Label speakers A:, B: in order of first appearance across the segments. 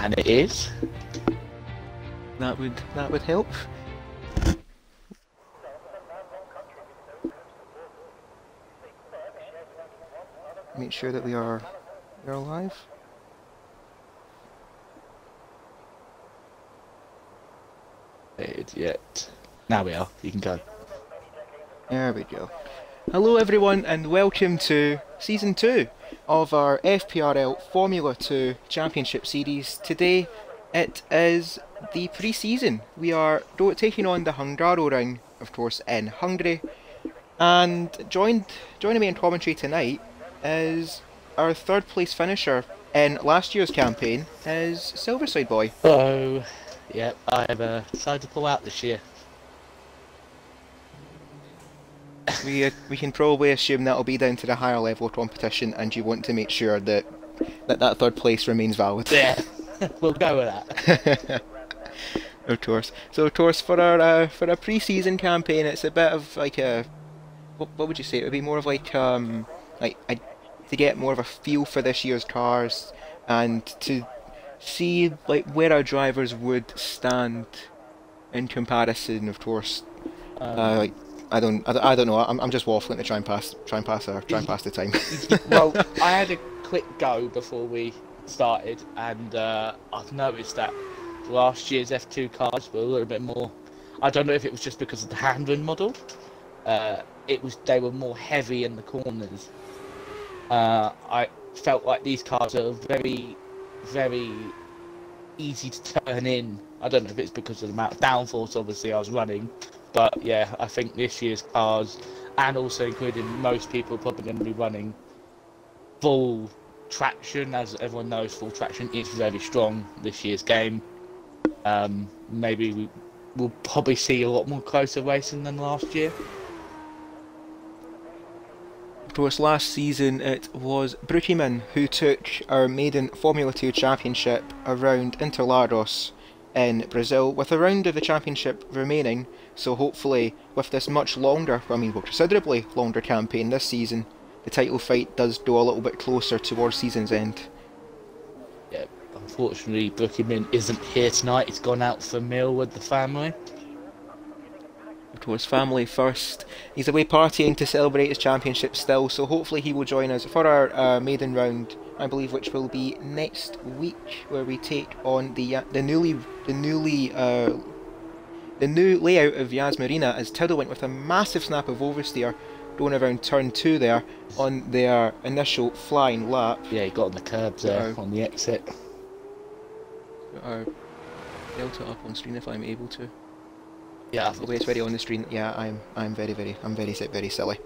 A: And it is.
B: That would help. Make sure that we're live.
A: Yet. Now we are. You can go.
B: There we go. Hello everyone and welcome to Season 2 of our FPRL Formula 2 Championship Series. Today it is the pre-season. We are taking on the Hungaroring, of course, in Hungary. And joining me in commentary tonight is our third place finisher in last year's campaign, is Silverside Boy.
A: So, yeah, I've decided to pull out this year.
B: We can probably assume that'll be down to the higher level of competition, and you want to make sure that third place remains valid.
A: Yeah, we'll go with that.
B: Of course. So of course for our pre-season campaign, it's a bit of like a what would you say? It would be more of like to get more of a feel for this year's cars and to see like where our drivers would stand in comparison. Of course, like. I don't know. I'm just waffling to try and pass the time.
A: Well, I had a quick go before we started, and I've noticed that last year's F2 cars were a little bit more. I don't know if it was just because of the handling model. They were more heavy in the corners. I felt like these cars are very, very easy to turn in. I don't know if it's because of the amount of downforce, obviously, I was running. But yeah, I think this year's cars, and also including most people probably going to be running full traction. As everyone knows, full traction is very strong this year's game. Maybe we'll probably see a lot more closer racing than last year.
B: Of course, last season it was Brookieman who took our maiden Formula 2 championship around Interlagos in Brazil, with a round of the championship remaining. So hopefully with this much longer, considerably longer campaign this season, the title fight does go a little bit closer towards season's end.
A: Yeah, unfortunately Brookieman isn't here tonight. He's gone out for a meal with the family.
B: Of course, family first. He's away partying to celebrate his championship still, so hopefully he will join us for our maiden round, I believe, which will be next week, where we take on the new layout of Yas Marina, as Tidal went with a massive snap of oversteer going around turn 2 there on their initial flying lap.
A: Yeah, he got on the curbs there on the exit.
B: Got our delta up on screen if I'm able to.
A: Yeah,
B: the way it's ready on the screen. Yeah, I'm very silly.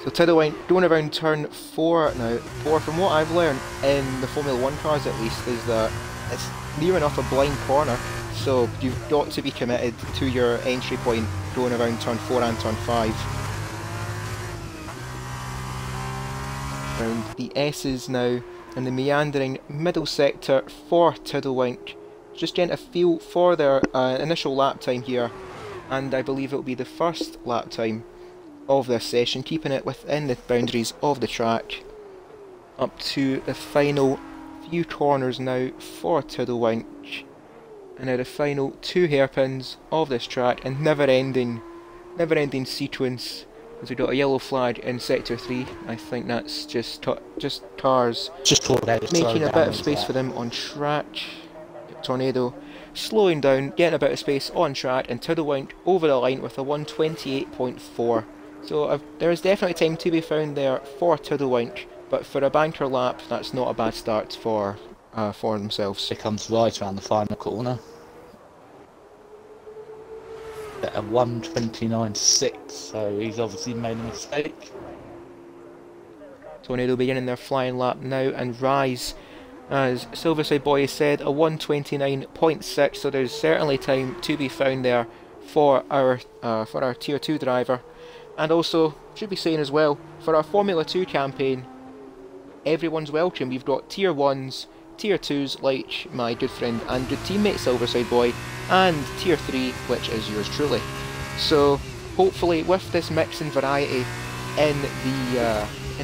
B: So Tidal went going around turn 4 now. 4, from what I've learned in the Formula 1 cars at least, is that it's near enough a blind corner. So you've got to be committed to your entry point going around turn 4 and turn 5. Around the S's now, in the meandering middle sector for Tiddlewink. Just getting a feel for their initial lap time here, and I believe it will be the first lap time of this session, keeping it within the boundaries of the track. Up to the final few corners now for Tiddlewink. And now the final 2 hairpins of this track, and never-ending sequence, as we got a yellow flag in sector 3. I think that's just cars making a bit of space for them on track. Tornado slowing down, getting a bit of space on track, and Tiddlewink over the line with a 128.4. So there is definitely time to be found there for Tiddlewink, but for a banker lap, that's not a bad start for themselves.
A: It comes right around the final corner. At a 129.6, so he's obviously made a mistake.
B: Tornado beginning their flying lap now, and Rise, as Silverside Boy has said, a 129.6, so there's certainly time to be found there for our Tier 2 driver. And also, should be saying as well, for our Formula 2 campaign, everyone's welcome. We've got Tier 1s, Tier 2s like my good friend and good teammate Silverside Boy, and Tier 3, which is yours truly. So hopefully with this mix and variety in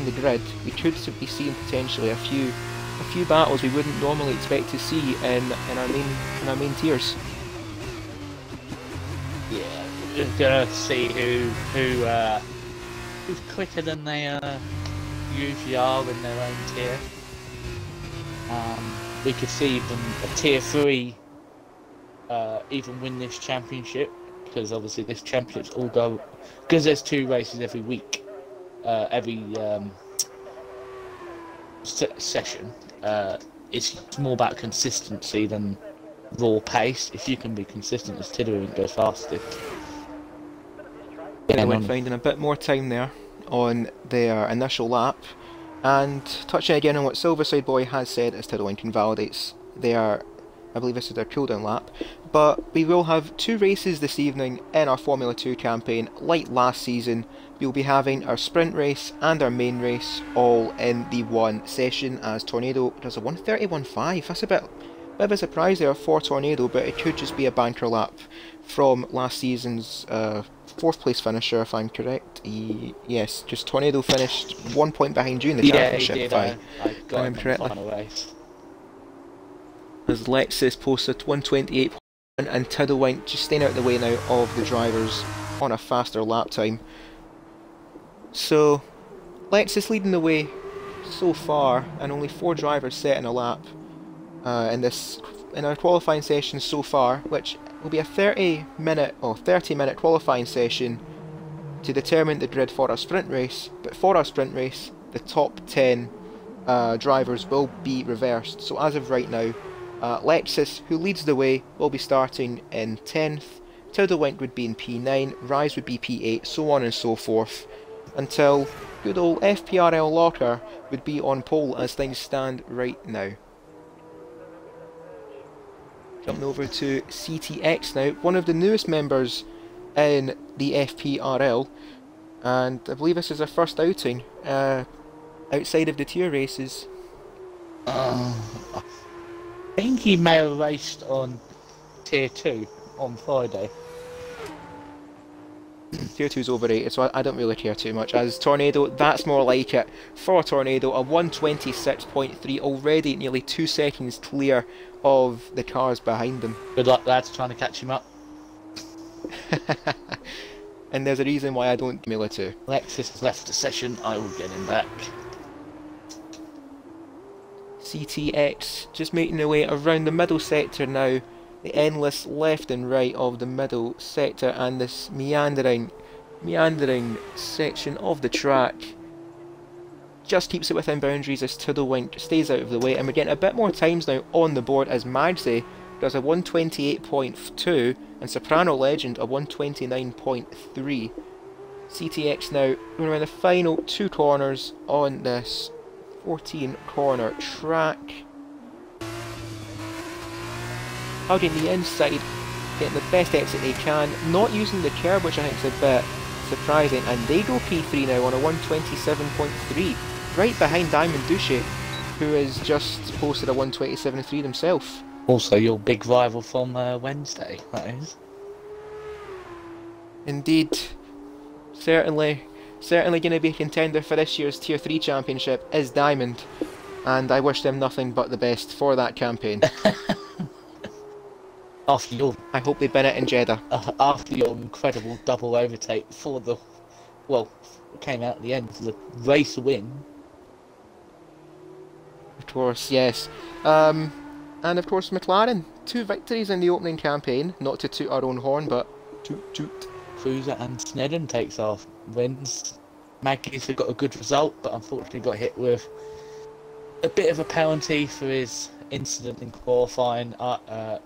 B: the grid, we could be seeing potentially a few a few battles we wouldn't normally expect to see in our main tiers.
A: Yeah, we're gonna see who's quicker than they usually are in their own tier. We could see even a tier 3 even win this championship, because obviously this championship's all go, because there's 2 races every week, every session. It's more about consistency than raw pace. If you can be consistent, as Tiddering goes fastest.
B: They went finding a bit more time there on their initial lap, and touching again on what Silverside Boy has said, as Tiddlington validates their, I believe this is their cooldown lap, but we will have 2 races this evening in our Formula 2 campaign. Like last season, we'll be having our sprint race and our main race all in the one session, as Tornado does a 1:31.5. That's a bit of a surprise there for Tornado, but it could just be a banker lap from last season's 4th place finisher, if I'm correct. Yes, just Tornado finished 1 point behind you in the championship,
A: he did. I got him correctly. In the final race.
B: As Lexus posted 1:28.1, and Tiddlewink just staying out of the way now of the drivers on a faster lap time. So Lexus leading the way so far, and only 4 drivers set in a lap in our qualifying session so far, which will be a 30-minute qualifying session to determine the grid for our sprint race. But for our sprint race, the top 10 drivers will be reversed. So as of right now, Lexus, who leads the way, will be starting in 10th, Tiddlewink would be in P9, Rise would be P8, so on and so forth, until good old FPRL Locker would be on pole as things stand right now. Jumping over to CTX now, one of the newest members in the FPRL, and I believe this is their first outing outside of the tier races.
A: I think he may have raced on tier 2 on Friday.
B: Tier 2's overrated, so I don't really care too much. As Tornado, that's more like it. For Tornado, a 1:26.3, already nearly 2 seconds clear of the cars behind them.
A: Good luck, lads, trying to catch him up.
B: And there's a reason why I don't Formula 2.
A: Lexus has left the session, I will get him back.
B: CTX just making their way around the middle sector now. The endless left and right of the middle sector, and this meandering section of the track just keeps it within boundaries as Tiddlewink stays out of the way, and we're getting a bit more times now on the board as Magze does a 1:28.2 and Soprano Legend a 1:29.3. CTX now going around the final 2 corners on this 14 corner track. Hugging the inside, getting the best exit they can, not using the curb, which I think is a bit surprising, and they go P3 now on a 1:27.3, right behind Diamond Douche, who has just posted a 1:27.3 himself.
A: Also your big rival from Wednesday, that is.
B: Indeed. Certainly going to be a contender for this year's Tier 3 championship is Diamond, and I wish them nothing but the best for that campaign. I hope they bin it in Jeddah.
A: After your incredible double overtake for the, well, it came out at the end for the race win.
B: Of course, yes. And of course McLaren, 2 victories in the opening campaign, not to toot our own horn, but toot toot.
A: Cruiser and Snedden takes off wins. Maggie's got a good result, but unfortunately got hit with a bit of a penalty for his incident in qualifying.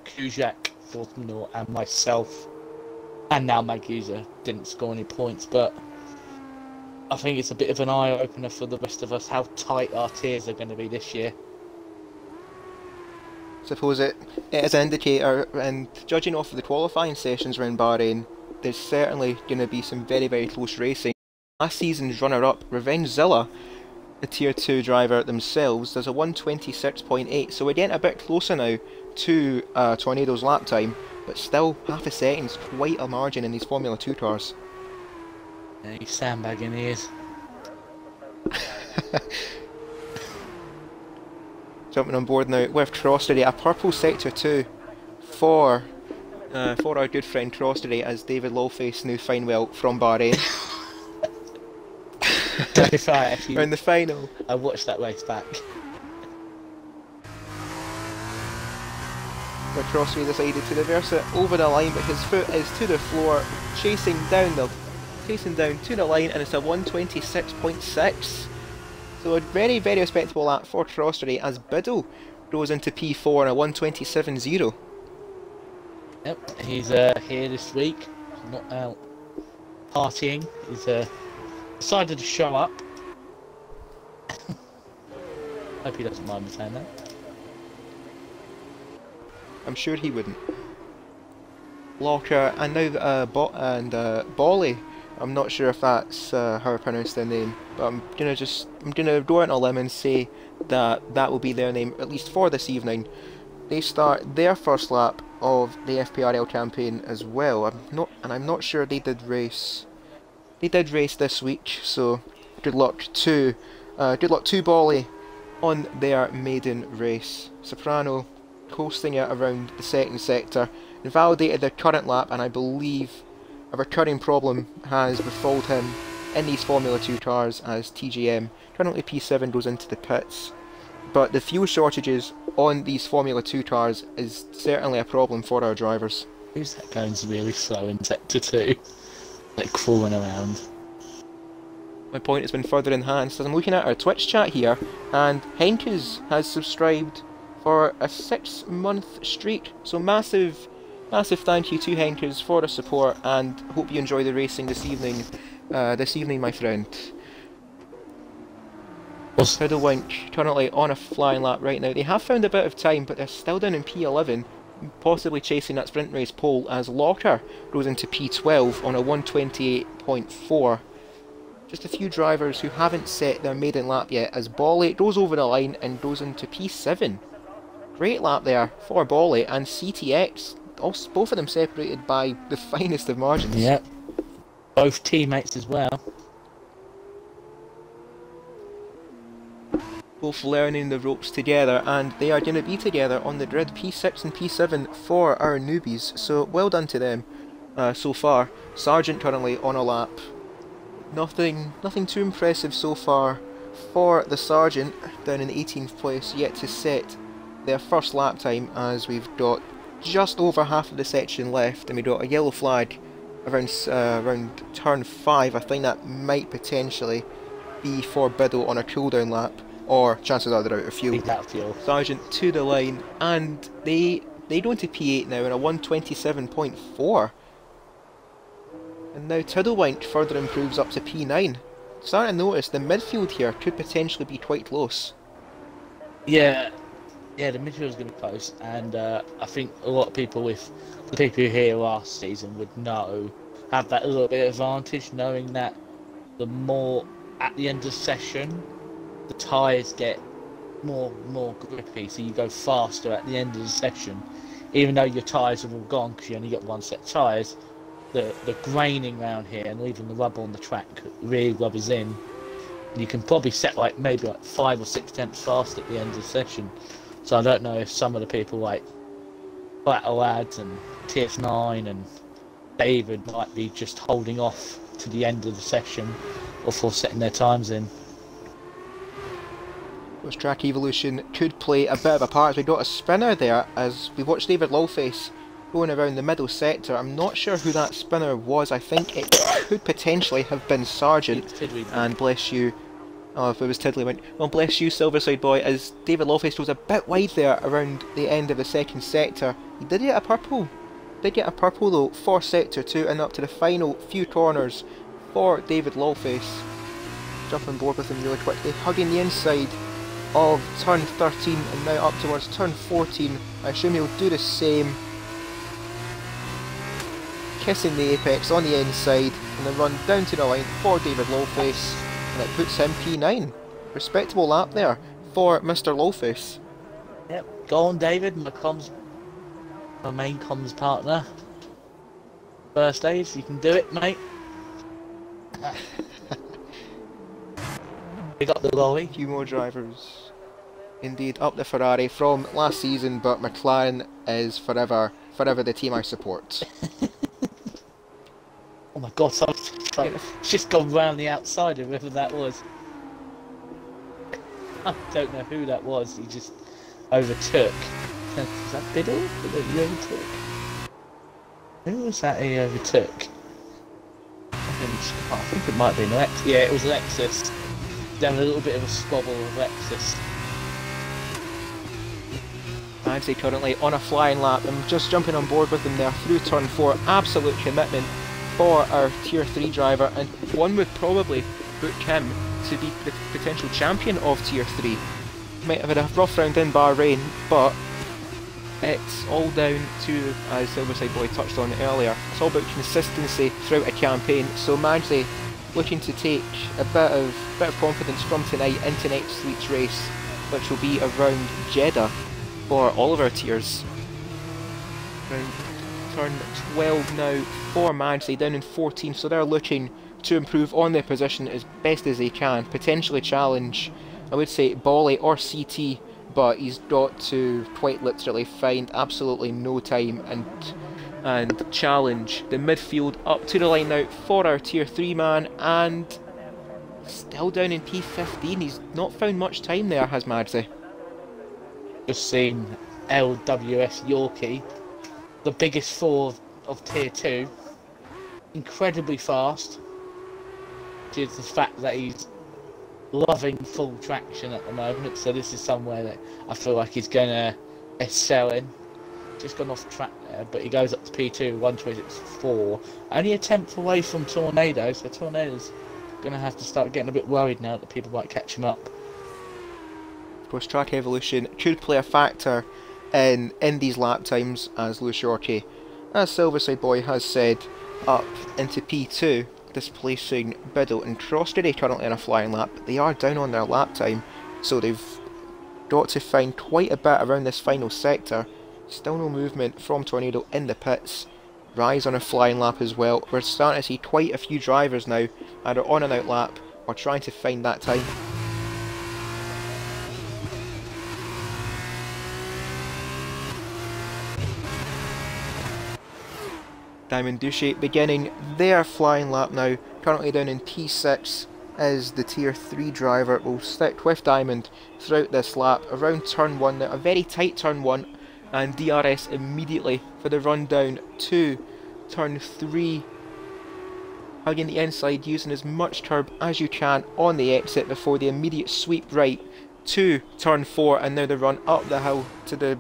A: Kuzak, Fortnor and myself, and now Magusa didn't score any points, but I think it's a bit of an eye-opener for the rest of us how tight our tiers are going to be this year.
B: Suppose it is an indicator, and judging off of the qualifying sessions around Bahrain, there's certainly going to be some very, very close racing. Last season's runner-up, Revengezilla, a Tier 2 driver themselves, does a 1:26.8, so we're getting a bit closer now to Tornado's lap time, but still half a second's quite a margin in these Formula 2 cars.
A: Yeah, he's sandbagging, he is.
B: jumping on board now with Trostery, a purple sector 2 for our good friend Trostery, as David Lawface knew fine well from Bahrain. We're in the final.
A: I watched that race back.
B: Where Trostery decided to reverse it over the line, but his foot is to the floor, chasing down to the line, and it's a 126.6. So a very, very respectable lap for Trostery as Biddle goes into P4 on a 127.0.
A: Yep, he's here this week. He's not out partying. He's decided to show up. Hope he doesn't mind me saying that.
B: I'm sure he wouldn't. Locker and now Bolly. I'm not sure if that's how I pronounce their name, but I'm gonna go out on a limb and say that that will be their name at least for this evening. They start their first lap of the FPRL campaign as well. I'm not sure they did race. They did race this week, so good luck to Bolly on their maiden race. Soprano coasting it around the second sector, invalidated their current lap, and I believe a recurring problem has befalled him in these Formula 2 cars as TGM currently P7 goes into the pits. But the fuel shortages on these Formula 2 cars is certainly a problem for our drivers.
A: Who's that going really slow in Sector 2? Like crawling around.
B: My point has been further enhanced as I'm looking at our Twitch chat here, and Henkes has subscribed for a 6-month streak. So massive thank you to Henkes for the support, and hope you enjoy the racing this evening, my friend. Tiddlewink currently on a flying lap right now. They have found a bit of time, but they're still down in P11, possibly chasing that sprint race pole as Locker goes into P12 on a 128.4. Just a few drivers who haven't set their maiden lap yet as Bolly goes over the line and goes into P7. Great lap there for Bolly and CTX, both of them separated by the finest of margins.
A: Yep, both teammates as well.
B: Both learning the ropes together, and they are going to be together on the grid P6 and P7 for our newbies, so well done to them so far. Sargent currently on a lap. Nothing too impressive so far for the Sargent, down in 18th place, yet to set their first lap time, as we've got just over half of the section left and we got a yellow flag around turn 5. I think that might potentially be for Biddle on a cooldown lap, or chances are they're out of fuel. Sargent to the line, and they go into P8 now in a 127.4. And now Tiddlewink further improves up to P9. Starting to notice the midfield here could potentially be quite close.
A: Yeah, the midfield is going to be close, and I think a lot of people the people who here last season would have that little bit of advantage, knowing that the more at the end of the session, the tyres get more grippy, so you go faster at the end of the session. Even though your tyres are all gone because you only get one set of tyres, the graining around here and leaving the rubber on the track really rubbers in. And you can probably set maybe 5 or 6 tenths fast at the end of the session. So I don't know if some of the people like Battle Lads and TS9 and David might be just holding off to the end of the session before setting their times in.
B: This track evolution could play a bit of a part, as we got a spinner there as we watched David Lawface going around the middle sector. I'm not sure who that spinner was. I think it could potentially have been Sargent, and bless you. Oh, if it was Tiddlywink. Well, bless you, Silverside Boy, as David Lawface was a bit wide there around the end of the second sector. He did get a purple. Though for sector 2, and up to the final few corners for David Lawface. Jump on board with him really quickly, hugging the inside of turn 13 and now up towards turn 14. I assume he'll do the same. Kissing the apex on the inside and then run down to the line for David Lawface, and it puts him P9. Respectable lap there for Mr. Lawface.
A: Yep, go on David, my main comms partner. First days, you can do it, mate. Pick up the lorry.
B: A few more drivers. Indeed, up the Ferrari from last season, but McLaren is forever the team I support.
A: Oh my god, it's just gone round the outside of whoever that was. I don't know who that was, he just overtook. Is that Biddle? He overtook? Who was that he overtook? I think it might be Lexus. Yeah, it was Lexus. Down a little bit of a squabble with Lexus.
B: I'd say currently on a flying lap. I'm just jumping on board with him there through turn 4. Absolute commitment for our Tier 3 driver, and one would probably book him to be the potential champion of Tier 3. Might have had a rough round in Bahrain, but it's all down to, as Silverside Boy touched on earlier, it's all about consistency throughout a campaign. So Magzi looking to take a bit of confidence from tonight into next week's race, which will be around Jeddah for all of our tiers. Around turn 12 now for Magzi, down in 14, so they're looking to improve on their position as best as they can, potentially challenge, I would say, Bolly or CT, but he's got to quite literally find absolutely no time and challenge the midfield. Up to the line now for our Tier 3 man, and still down in P15. He's not found much time there, has Magzi.
A: Just seen LWS Yorkie, the biggest four of Tier 2, incredibly fast, due to the fact that he's loving full traction at the moment, so this is somewhere that I feel like he's going to excel in. Just gone off track there, but he goes up to P2, 1:26.4, only a tenth away from Tornado, so Tornado's going to have to start getting a bit worried now that people might catch him up.
B: Of course, track evolution could play a factor in these lap times, as Lewis Yorkie, as Silverside Boy has said, up into P2, displacing Biddle and Crosssteady currently in a flying lap. They are down on their lap time, so they've got to find quite a bit around this final sector. Still no movement from Tornado in the pits. Rise on a flying lap as well. We're starting to see quite a few drivers now either on and out lap or trying to find that time. Diamond Douche beginning their flying lap now, currently down in P6 is the Tier 3 driver. Will stick with Diamond throughout this lap, around turn 1 now, a very tight turn 1, and DRS immediately for the run down to turn 3, hugging the inside, using as much curb as you can on the exit before the immediate sweep right to turn 4, and now the run up the hill to the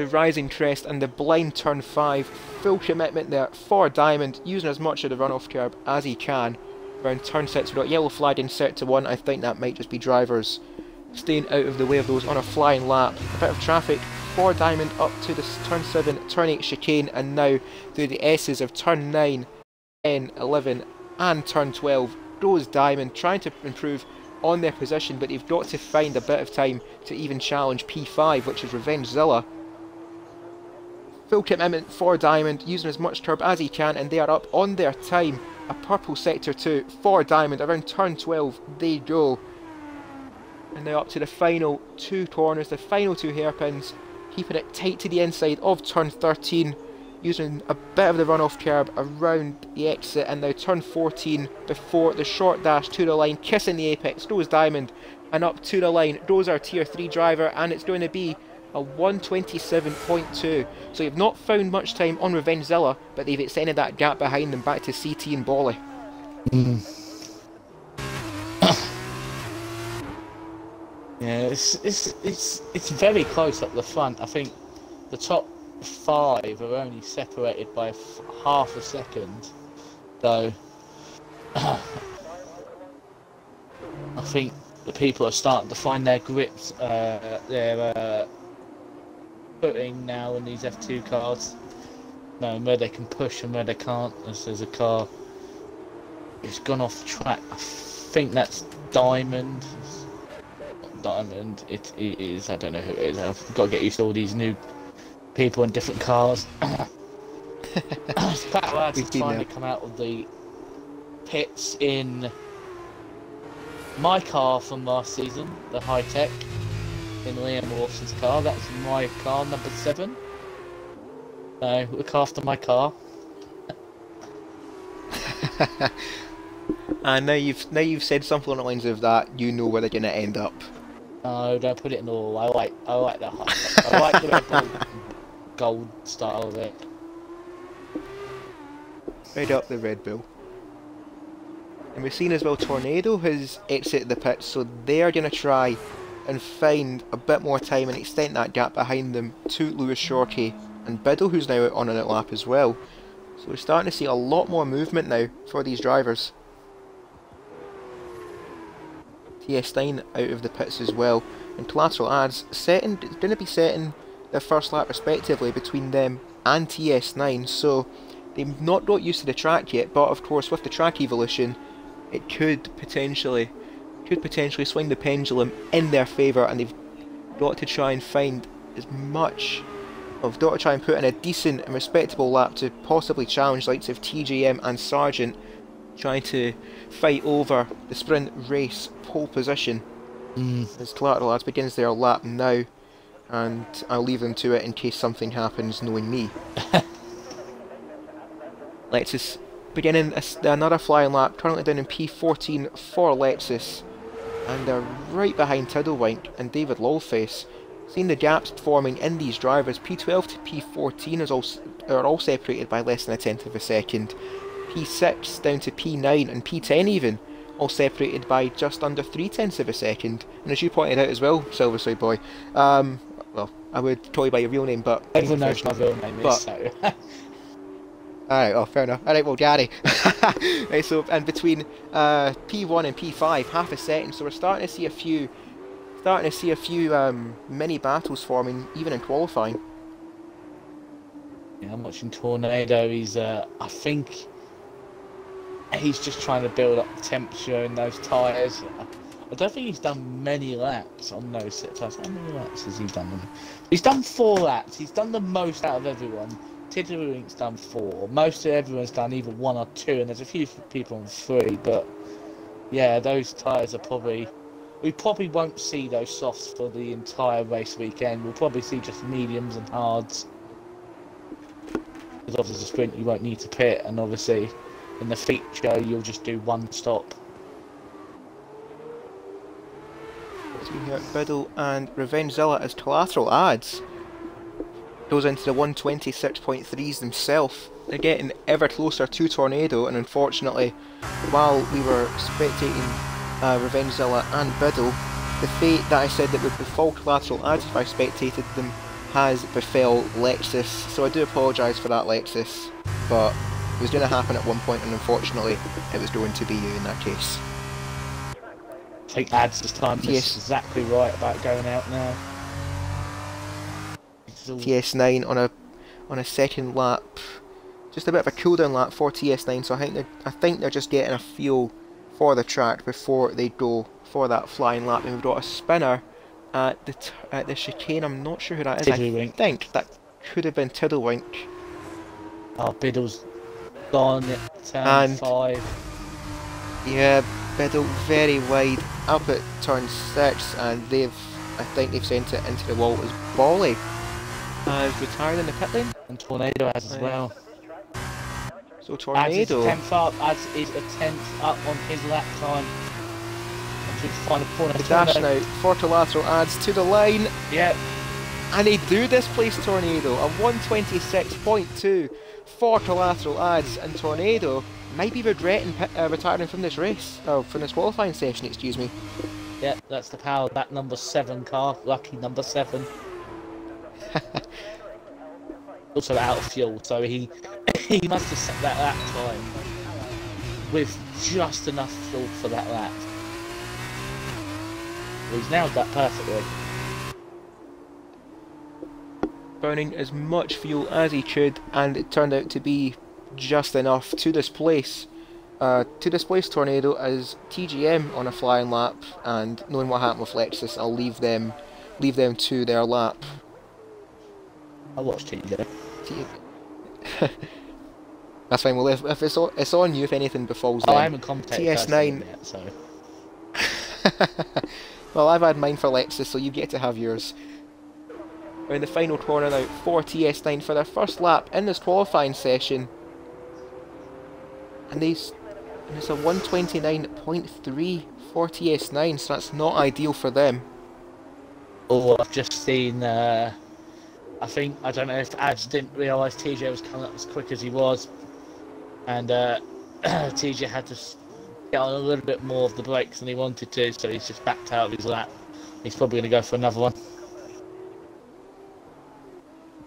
B: rising crest and the blind turn 5. Full commitment there for Diamond, using as much of the runoff curb as he can. Around turn 6 we've got yellow flag in set to 1. I think that might just be drivers staying out of the way of those on a flying lap. A bit of traffic for Diamond up to the turn 7, turn 8 chicane, and now through the S's of turn 9, 10, 11 and turn 12 goes Diamond, trying to improve on their position, but they've got to find a bit of time to even challenge P5, which is Revengezilla. Full commitment for Diamond, using as much curb as he can, and they are up on their time. A purple sector 2 for Diamond, around turn 12 they go. And now up to the final 2 corners, the final 2 hairpins, keeping it tight to the inside of turn 13, using a bit of the runoff curb around the exit, and now turn 14 before the short dash to the line, kissing the apex goes Diamond, and up to the line goes our Tier 3 driver, and it's going to be a 1:27.2. So you've not found much time on Revengezilla, but they've extended that gap behind them back to CT and Bolly.
A: Yeah, it's very close up the front. I think the top 5 are only separated by half a second, though. I think the people are starting to find their grips, their footing now in these F2 cars, knowing where they can push and where they can't. As there's a car, it's gone off track. I think that's Diamond. Not Diamond, it is. I don't know who it is. I've got to get used to all these new people in different cars. It's quite hard to finally come out of the pits in my car from last season, the high tech. in Liam Lawson's car. That's my car, number 7. So, look after my car.
B: And now you've said something along the lines of that, you know where they're gonna end up.
A: No, don't put it in all. I like the high. I like the Red Bull gold style of it.
B: Right up the Red Bull. And we've seen as well Tornado has exited the pit, so they're going to try and find a bit more time and extend that gap behind them to Lewis Shorkey and Biddle, who's now out on an outlap as well. So we're starting to see a lot more movement now for these drivers. TS9 out of the pits as well, and Collateral Ads going to be setting their first lap respectively between them and TS9, so they've not got used to the track yet, but of course with the track evolution it could potentially swing the pendulum in their favour, and they've got to try and find as much of, got to try and put in a decent and respectable lap to possibly challenge likes of TGM and Sargent, trying to fight over the sprint race pole position. As Collateral Ads begins their lap now, and I'll leave them to it in case something happens, knowing me. Lexus beginning another flying lap, currently down in P14 for Lexus, and they're right behind Tiddlewink and David Lawface. Seeing the gaps forming in these drivers, P12 to P14 are all separated by less than a tenth of a second. P6 down to P9 and P10 even, all separated by just under 3/10 of a second. And as you pointed out as well, Silversoy Boy, well, I would call you by your real name, but
A: Everyone knows my real name is, so.
B: Alright, oh, fair enough. Alright, well, Gary. Right, so, and between P1 and P5, half a second, so we're starting to see a few mini battles forming, even in qualifying.
A: Yeah, I'm watching Tornado. He's, I think, he's just trying to build up the temperature in those tyres. I don't think he's done many laps on those set tyres. How many laps has he done? He's done 4 laps. He's done the most out of everyone. Tiddlewink's done 4. Most of everyone's done either 1 or 2, and there's a few people on 3. But yeah, those tyres are probably. We probably won't see those softs for the entire race weekend. We'll probably see just mediums and hards. Because obviously, the sprint you won't need to pit, and obviously, in the feature you'll just do 1 stop.
B: Between here, Biddle and Revengezilla as Collateral Ads goes into the 126.3s themselves. They're getting ever closer to Tornado, and unfortunately, while we were spectating Revengezilla and Biddle, the fate that I said that would befall Collateral Ads if I spectated them has befell Lexus, so I do apologise for that, Lexus, but it was going to happen at one point, and unfortunately it was going to be you in that case.
A: I think Ads this time is exactly right about going out now.
B: TS9 on a second lap, just a bit of a cooldown lap for TS9, so I think they're just getting a feel for the track before they go for that flying lap. And we've got a spinner at the chicane. I'm not sure who that is.
A: Tiddlewink.
B: I think that could have been Tiddlewink.
A: Oh, Biddle's gone at turn 5.
B: Yeah, Biddle very wide up at turn 6, and I think they've sent it into the wall as Bolly has retired in the pit lane.
A: And Tornado has as well.
B: So Tornado
A: Ads is a 10th up. Ads is a 10th up on his lap time. Until the final corner.
B: The dash now for Collateral Ads to the line.
A: Yep.
B: And they do displace Tornado. A 126.2 for Collateral Ads, and Tornado might be regretting retiring from this race. Oh, from this qualifying session, excuse me.
A: Yep, that's the power of that number 7 car. Lucky number 7. Also out of fuel, so he must have set that lap time with just enough fuel for that lap. Well, he's nailed that perfectly.
B: Burning as much fuel as he could, and it turned out to be just enough to displace Tornado as TGM on a flying lap. And knowing what happened with Lexus, I'll leave them to their lap.
A: I watched it, yeah.
B: That's fine. Well, if it's on you if anything befalls them.
A: I haven't commentated
B: TS9
A: yet, so.
B: Well, I've had mine for Lexus, so you get to have yours. We're in the final corner now for TS9 for their first lap in this qualifying session. And it's a 129.3 for TS9, so that's not ideal for them.
A: Oh, I've just seen, I don't know if Ads didn't realise TJ was coming up as quick as he was. And TJ had to get on a little bit more of the brakes than he wanted to, so he's just backed out of his lap. He's probably going to go for another one.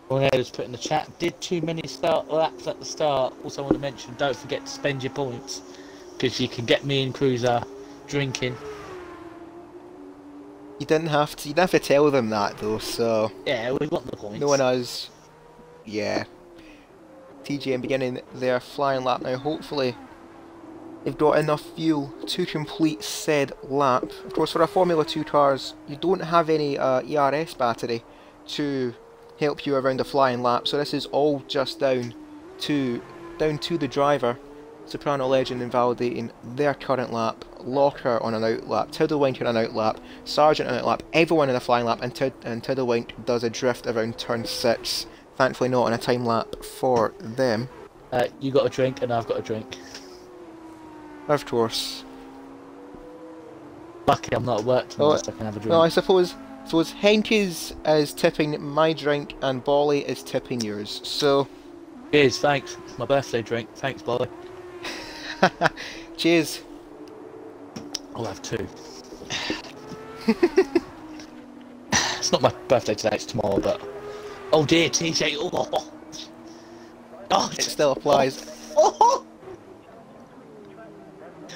A: Tornado's put in the chat, did too many laps at the start. Also want to mention, don't forget to spend your points, because you can get me and Cruiser drinking.
B: You didn't have to tell them that though, so...
A: Yeah, we want the points.
B: No one has... Yeah. TGM beginning their flying lap now, hopefully they've got enough fuel to complete said lap. Of course, for our Formula 2 cars, you don't have any ERS battery to help you around a flying lap, so this is all just down to the driver. Soprano Legend invalidating their current lap, Locker on an out lap, Tiddlewink on an out lap, Sargent on an out lap, everyone in a flying lap, and Tiddlewink does a drift around turn 6. Thankfully not on a time lap for them.
A: You got a drink and I've got a drink.
B: Of course.
A: Lucky I'm not at work tomorrow, so I can have a drink.
B: No, I suppose Henkes is tipping my drink and Bolly is tipping yours, so...
A: Cheers, thanks. It's my birthday drink. Thanks, Bolly.
B: Cheers.
A: I'll have 2. It's not my birthday today, it's tomorrow, but... Oh dear, TJ. Oh. God.
B: It still applies.
A: Oh.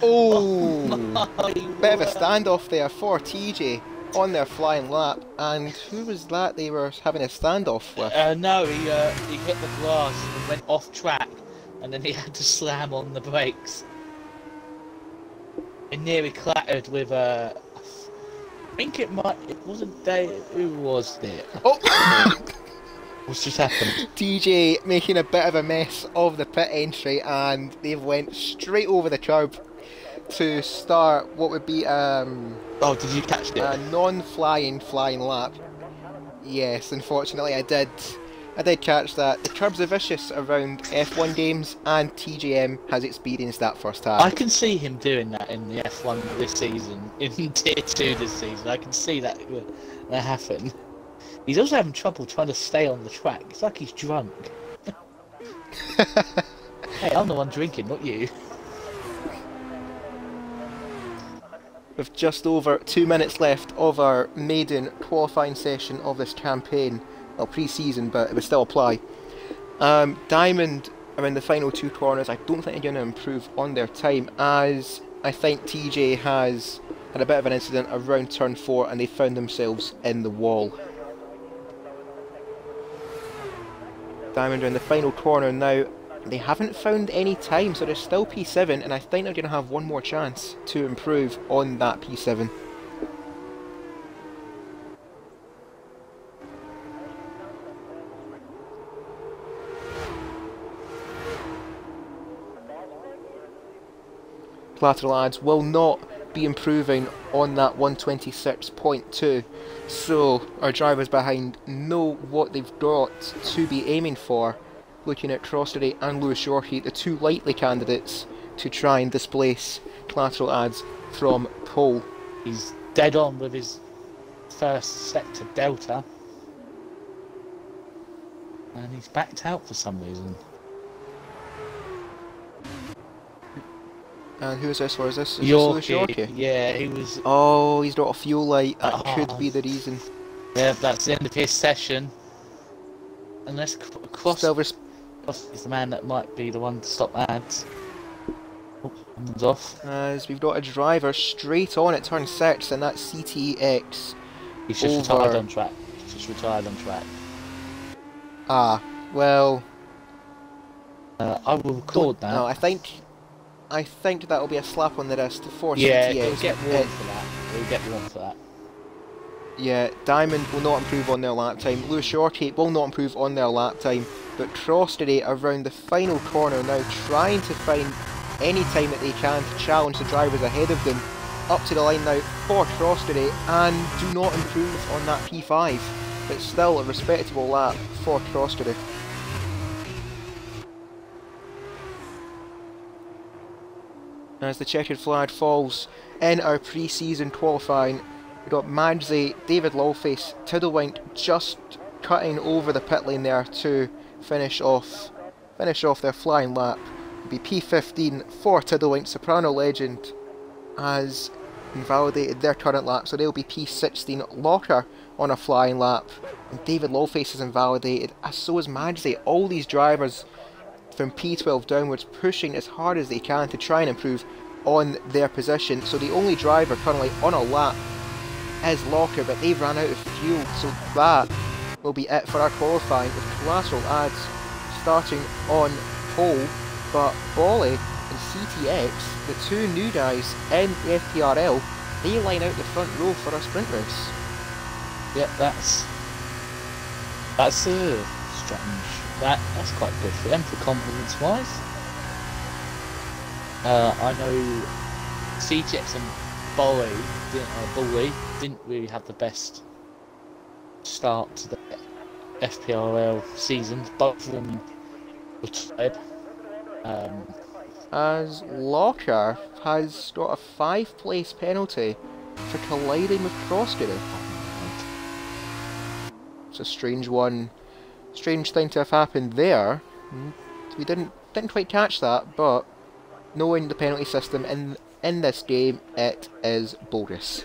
B: Oh. Bit of a standoff there for TJ on their flying lap. And who was that they were having a standoff with?
A: No, he hit the grass and went off track, and then he had to slam on the brakes. And nearly clattered with I think it wasn't Dave. Who was it?
B: Oh!
A: What's just happened?
B: TJ making a bit of a mess of the pit entry, and they went straight over the curb to start what would be
A: oh, did you catch it?
B: A non-flying lap. Yes, unfortunately I did catch that. The curbs are vicious around F1 games, and TGM has experienced that firsthand.
A: I can see him doing that in the F1 this season, in Tier 2 this season. I can see that happen. He's also having trouble trying to stay on the track. It's like he's drunk. Hey, I'm the one drinking, not you.
B: With just over 2 minutes left of our maiden qualifying session of this campaign, well, pre-season, but it would still apply. Diamond are in the final 2 corners. I don't think they're going to improve on their time, as I think TJ has had a bit of an incident around turn 4 and they found themselves in the wall. Diamond are in the final corner now. They haven't found any time, so they're still P7, and I think they're going to have one more chance to improve on that P7. Collateral Ads will not be improving on that 126.2, so our drivers behind know what they've got to be aiming for, looking at Crossery and Lewis Yorkie, the 2 likely candidates to try and displace Collateral Ads from pole.
A: He's dead on with his first sector delta, and he's backed out for some reason.
B: And who is this for? Is this
A: Lewis
B: Yorkie?
A: Yeah, he was...
B: Oh, he's got a fuel light. That could be the reason.
A: Yeah, that's the end of his session. Unless Cross is the man that might be the one to stop Ads. Oh, someone's off.
B: As we've got a driver straight on at turn 6, and that's CTX.
A: He's just retired on track.
B: Ah, well...
A: I will record that.
B: No, I think that'll be a slap on the wrist for CTX.
A: Yeah, he'll get warned for that. He'll get warned for that.
B: Yeah, Diamond will not improve on their lap time. Lewis Yorkie will not improve on their lap time. But Crossery around the final corner now, trying to find any time that they can to challenge the drivers ahead of them. up to the line now for Crossbury and do not improve on that P5. But still a respectable lap for Crossbury. As the checkered flag falls in our pre-season qualifying, we've got Madzi, David Lawface, Tiddlewink just cutting over the pit lane there to finish off their flying lap. It'll be P15 for Tiddlewink. Soprano Legend has invalidated their current lap, so they'll be P16. Locker on a flying lap, and David Lawface is invalidated, as so is Madzi. All these drivers from P12 downwards pushing as hard as they can to try and improve on their position. So the only driver currently on a lap is Locker, but they've run out of fuel, so that will be it for our qualifying, with collateral ads starting on pole. But Bolly and CTX, the two new guys in the FPRL, they line out the front row for a sprint race.
A: Yep, that's strange. That's quite good for them, for confidence wise. I know CTX and Bully didn't really have the best start to the FPRL season. Both of them were tired.
B: As Locker has got a 5-place penalty for colliding with Crossbury. It's a strange one. Strange thing to have happened there. We didn't quite catch that, but knowing the penalty system in this game, it is bogus.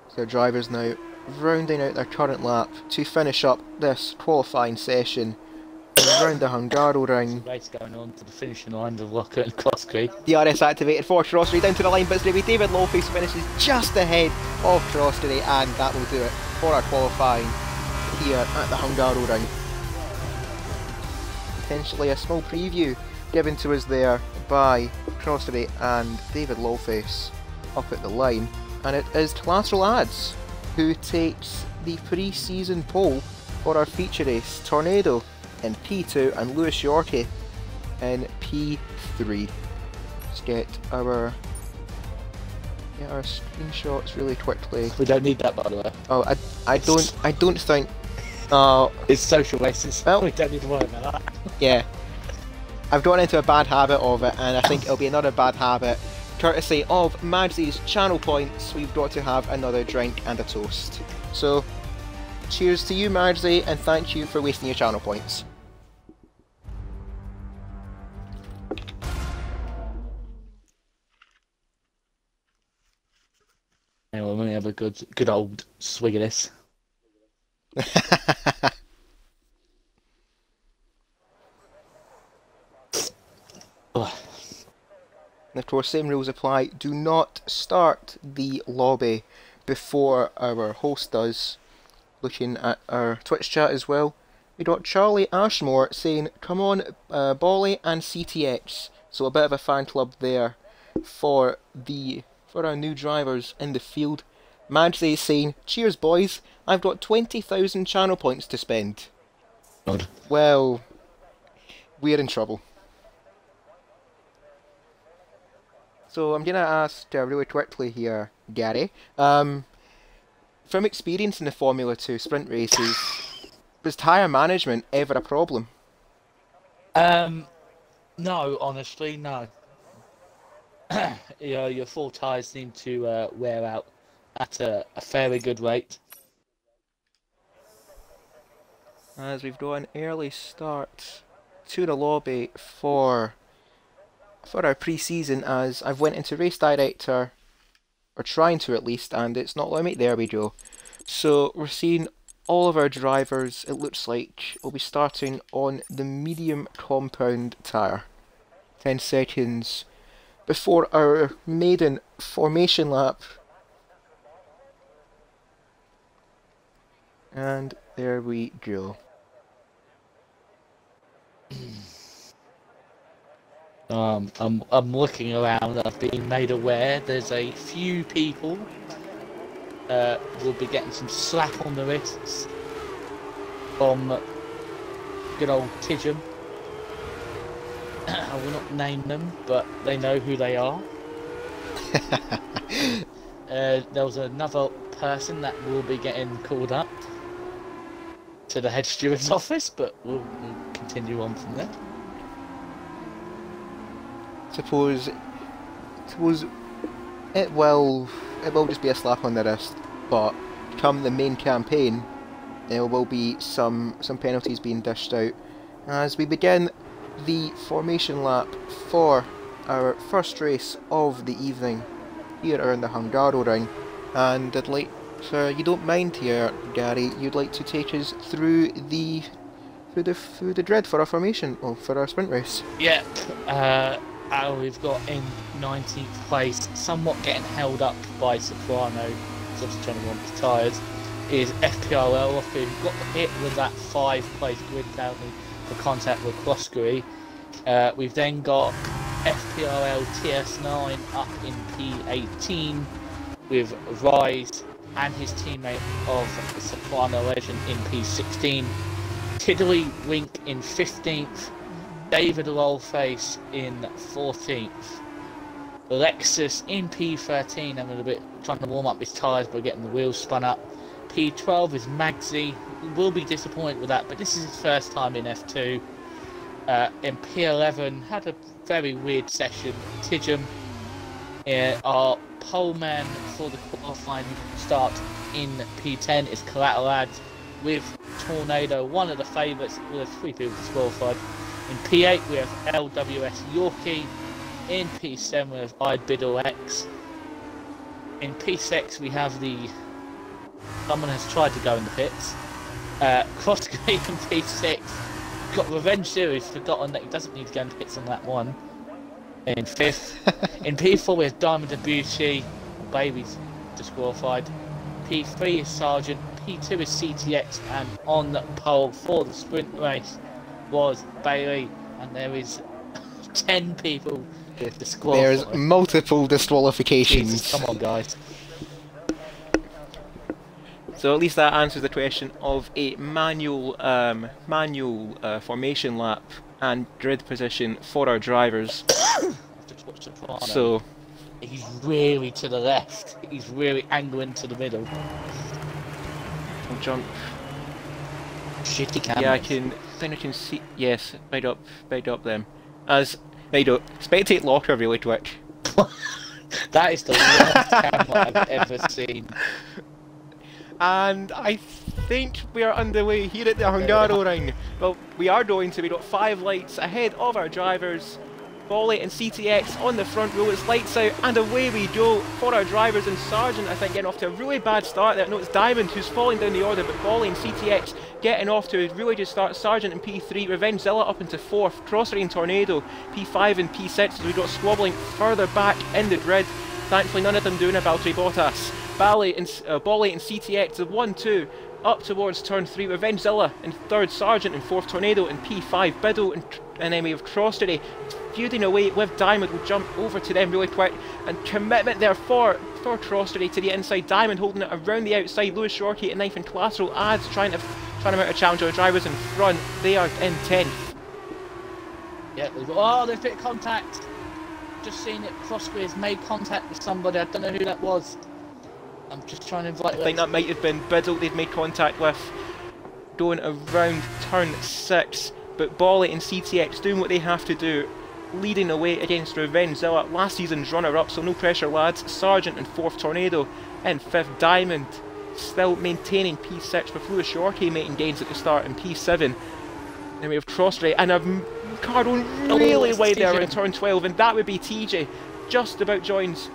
B: So drivers now rounding out their current lap to finish up this qualifying session around the Hungaroring.
A: Race going on to the finishing line of Locker and Crossbury.
B: DRS activated for Crossbury down to the line, but it's going to be David Lawface finishes just ahead of Crossbury, and that will do it for our qualifying here at the Hungaroring. Potentially a small preview given to us there by Crossbury and David Lawface up at the line, and it is Collateral Ads who takes the pre-season pole for our feature race. Tornado in P2 and Lewis Yorkie in P3. Let's get our screenshots really quickly.
A: We don't need that, by the way.
B: Oh, I don't think.
A: It's social races. Well, we don't need to worry about that.
B: Yeah, I've gotten into a bad habit of it, and I think it'll be another bad habit. Courtesy of Madzi's channel points, we've got to have another drink and a toast. So, cheers to you, Madzi, and thank you for wasting your channel points.
A: Anyway, we're going to have a good old swig of this.
B: And of course, same rules apply. Do not start the lobby before our host does. Looking at our Twitch chat as well, we got Charlie Ashmore saying, "Come on, Bolly and CTX." So a bit of a fan club there for our new drivers in the field. Madzi is saying, "Cheers, boys! I've got 20,000 channel points to spend."
A: God.
B: Well, we're in trouble. So I'm gonna ask really quickly here, Gary. From experience in the Formula 2 sprint races, was tyre management ever a problem?
A: No, honestly, no. Your full tyres seem to wear out at a fairly good rate.
B: As we've got an early start to the lobby for our pre-season, as I've went into Race Director, or trying to at least, and it's not letting me. There we go. So we're seeing all of our drivers, it looks like, will be starting on the medium compound tyre. 10 seconds before our maiden formation lap. And there we go.
A: I'm looking around. I've been made aware there's a few people will be getting some slap on the wrists from good old Tidgham. I will not name them, but they know who they are. There was another person that will be getting called up to the head steward's office, but we'll continue on from there.
B: Suppose it will just be a slap on the wrist, but come the main campaign, there will be some penalties being dished out as we begin the formation lap for our first race of the evening here around the Hungaroring. And I'd like, so you don't mind here, Gary, you'd like to take us through the dread for our formation, or for our sprint race.
A: Yep. We've got in 19th place, somewhat getting held up by Soprano, who's obviously trying to warm his tyres, is FPRL, who got hit with that 5th place grid penalty for contact with Hungary. We've then got FPRL TS9 up in P18 with Rise and his teammate of Soprano Legend in P16. Tiddly Wink in 15th. David Rollface in 14th. Lexus in P13, having a bit trying to warm up his tyres by getting the wheels spun up. P12 is Magsy. He will be disappointed with that, but this is his first time in F2. In P11, had a very weird session. Tidgham, our pole man for the qualifying start in P10 is Collateral with Tornado, one of the favourites. We have 3 people disqualified. In P8 we have LWS Yorkie. In P7 we have iBiddle X. In P6 we have someone has tried to go in the pits. Crossgate in P6. Got Revenge Series, forgotten that he doesn't need to go in the pits on that one. In 5th. In P4 we have Diamond and Beauty. Baby's disqualified. P3 is Sergeant. P2 is CTX, and on the pole for the sprint race was Bailey, and there is 10 people disqualified.
B: There's multiple disqualifications.
A: Jesus, come on, guys.
B: So at least that answers the question of a manual formation lap and grid position for our drivers. So
A: he's really to the left. He's really angling to the middle.
B: I'll jump.
A: Shitty camera.
B: Yeah, I can see. Yes, right up them. As spectate locker really quick.
A: That is the worst camera I've ever seen.
B: And I think we are underway here at the Hungaroring. Well, we are going to. We got 5 lights ahead of our drivers. Bolly and CTX on the front row. It's lights out and away we go for our drivers, and Sargent I think getting off to a really bad start there. No, it's Diamond who's falling down the order, but Bolly and CTX getting off to a really good start. Sargent in P3, Revenge Zilla up into 4th, Crossery and Tornado P5 and P6 as we got squabbling further back in the grid. Thankfully none of them doing a Valtteri Bottas. Bolly and CTX of 1-2 up towards turn 3, Revenge Zilla in 3rd, Sargent in 4th, Tornado in P5, Biddle and then we have Crossery feuding away with Diamond. Will jump over to them really quick, and commitment there for Crossery to the inside. Diamond holding it around the outside. Lewis Shorkey and 9th and Collateral Ads trying to mount a challenge on the drivers in front. They are in 10th.
A: Yeah, they've hit contact. Just seen it. Crossery has made contact with somebody. I don't know who that was. I'm just trying to invite.
B: I think that might have been Biddle they've made contact with, going around turn 6. But Bolly and CTX doing what they have to do, leading away against Revenge Zilla, last season's runner-up, so no pressure lads. Sargent in 4th, Tornado in 5th, Diamond still maintaining P6 with Lewis Shorkey making gains at the start in P7. Then we have Crossery and a car going really wide there in turn 12, and that would be TJ. Just about joins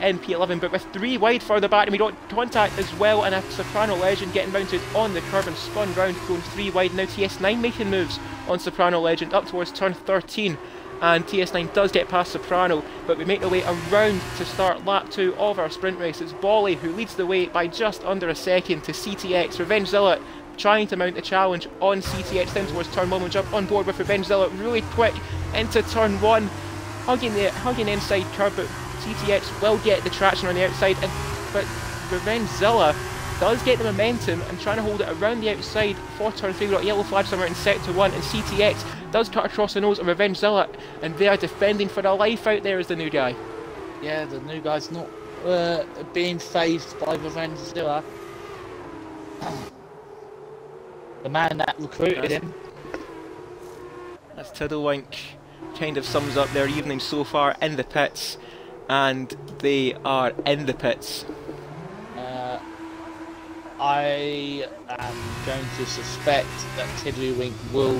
B: in P11, but with 3 wide further back, and we got contact as well, and a Soprano Legend getting mounted on the curve and spun round, going 3 wide. Now TS9 making moves on Soprano Legend up towards turn 13, and TS9 does get past Soprano, but we make our way around to start lap 2 of our sprint race. It's Bolly who leads the way by just under a second to CTX. Revenge Zilla trying to mount the challenge on CTX down towards turn 1. We'll jump on board with Revenge Zilla really quick into turn 1, hugging the inside curve, but CTX will get the traction on the outside, but Revenge Zilla does get the momentum and trying to hold it around the outside for turn 3. We've got yellow flag somewhere in sector 1, and CTX does cut across the nose of Revengezilla, and they are defending for their life out there as the new guy.
A: Yeah, the new guy's not being phased by Revengezilla. The man that recruited him.
B: That's Tiddlewink. Kind of sums up their evening so far in the pits, and they are in the pits.
A: I am going to suspect that Tiddlywink will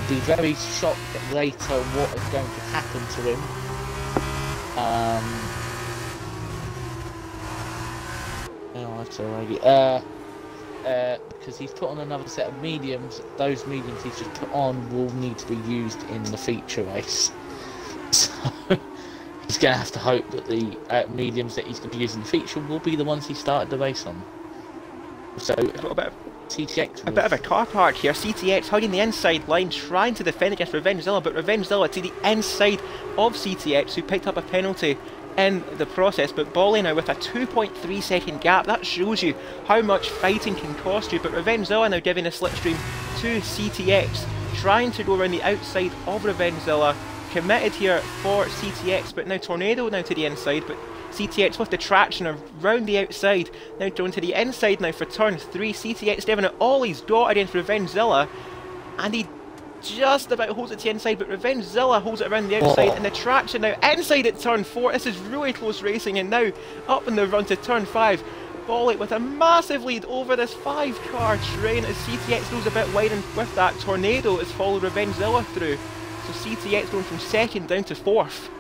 A: be very shocked later what is going to happen to him. Because he's put on another set of mediums. Those mediums he's just put on will need to be used in the feature race. So he's going to have to hope that the mediums that he's going to use in the feature will be the ones he started the race on. So
B: a bit of
A: CTX.
B: A bit of a car park here. CTX hugging the inside line, trying to defend against Revengezilla, but Revengezilla to the inside of CTX, who picked up a penalty in the process. But Bolly now with a 2.3 second gap. That shows you how much fighting can cost you. But Revengezilla now giving a slipstream to CTX, trying to go around the outside of Revengezilla. Committed here for CTX, but now Tornado now to the inside, but CTX with the traction around the outside, now going to the inside now for turn 3. CTX giving it all he's got against Revengezilla, and he just about holds it to the inside, but Revengezilla holds it around the outside, and the traction now inside at turn 4. This is really close racing, and now up in the run to turn 5. Bolly with a massive lead over this 5-car train as CTX goes a bit wide, and with that Tornado has followed Revengezilla through. So CTX going from 2nd down to 4th.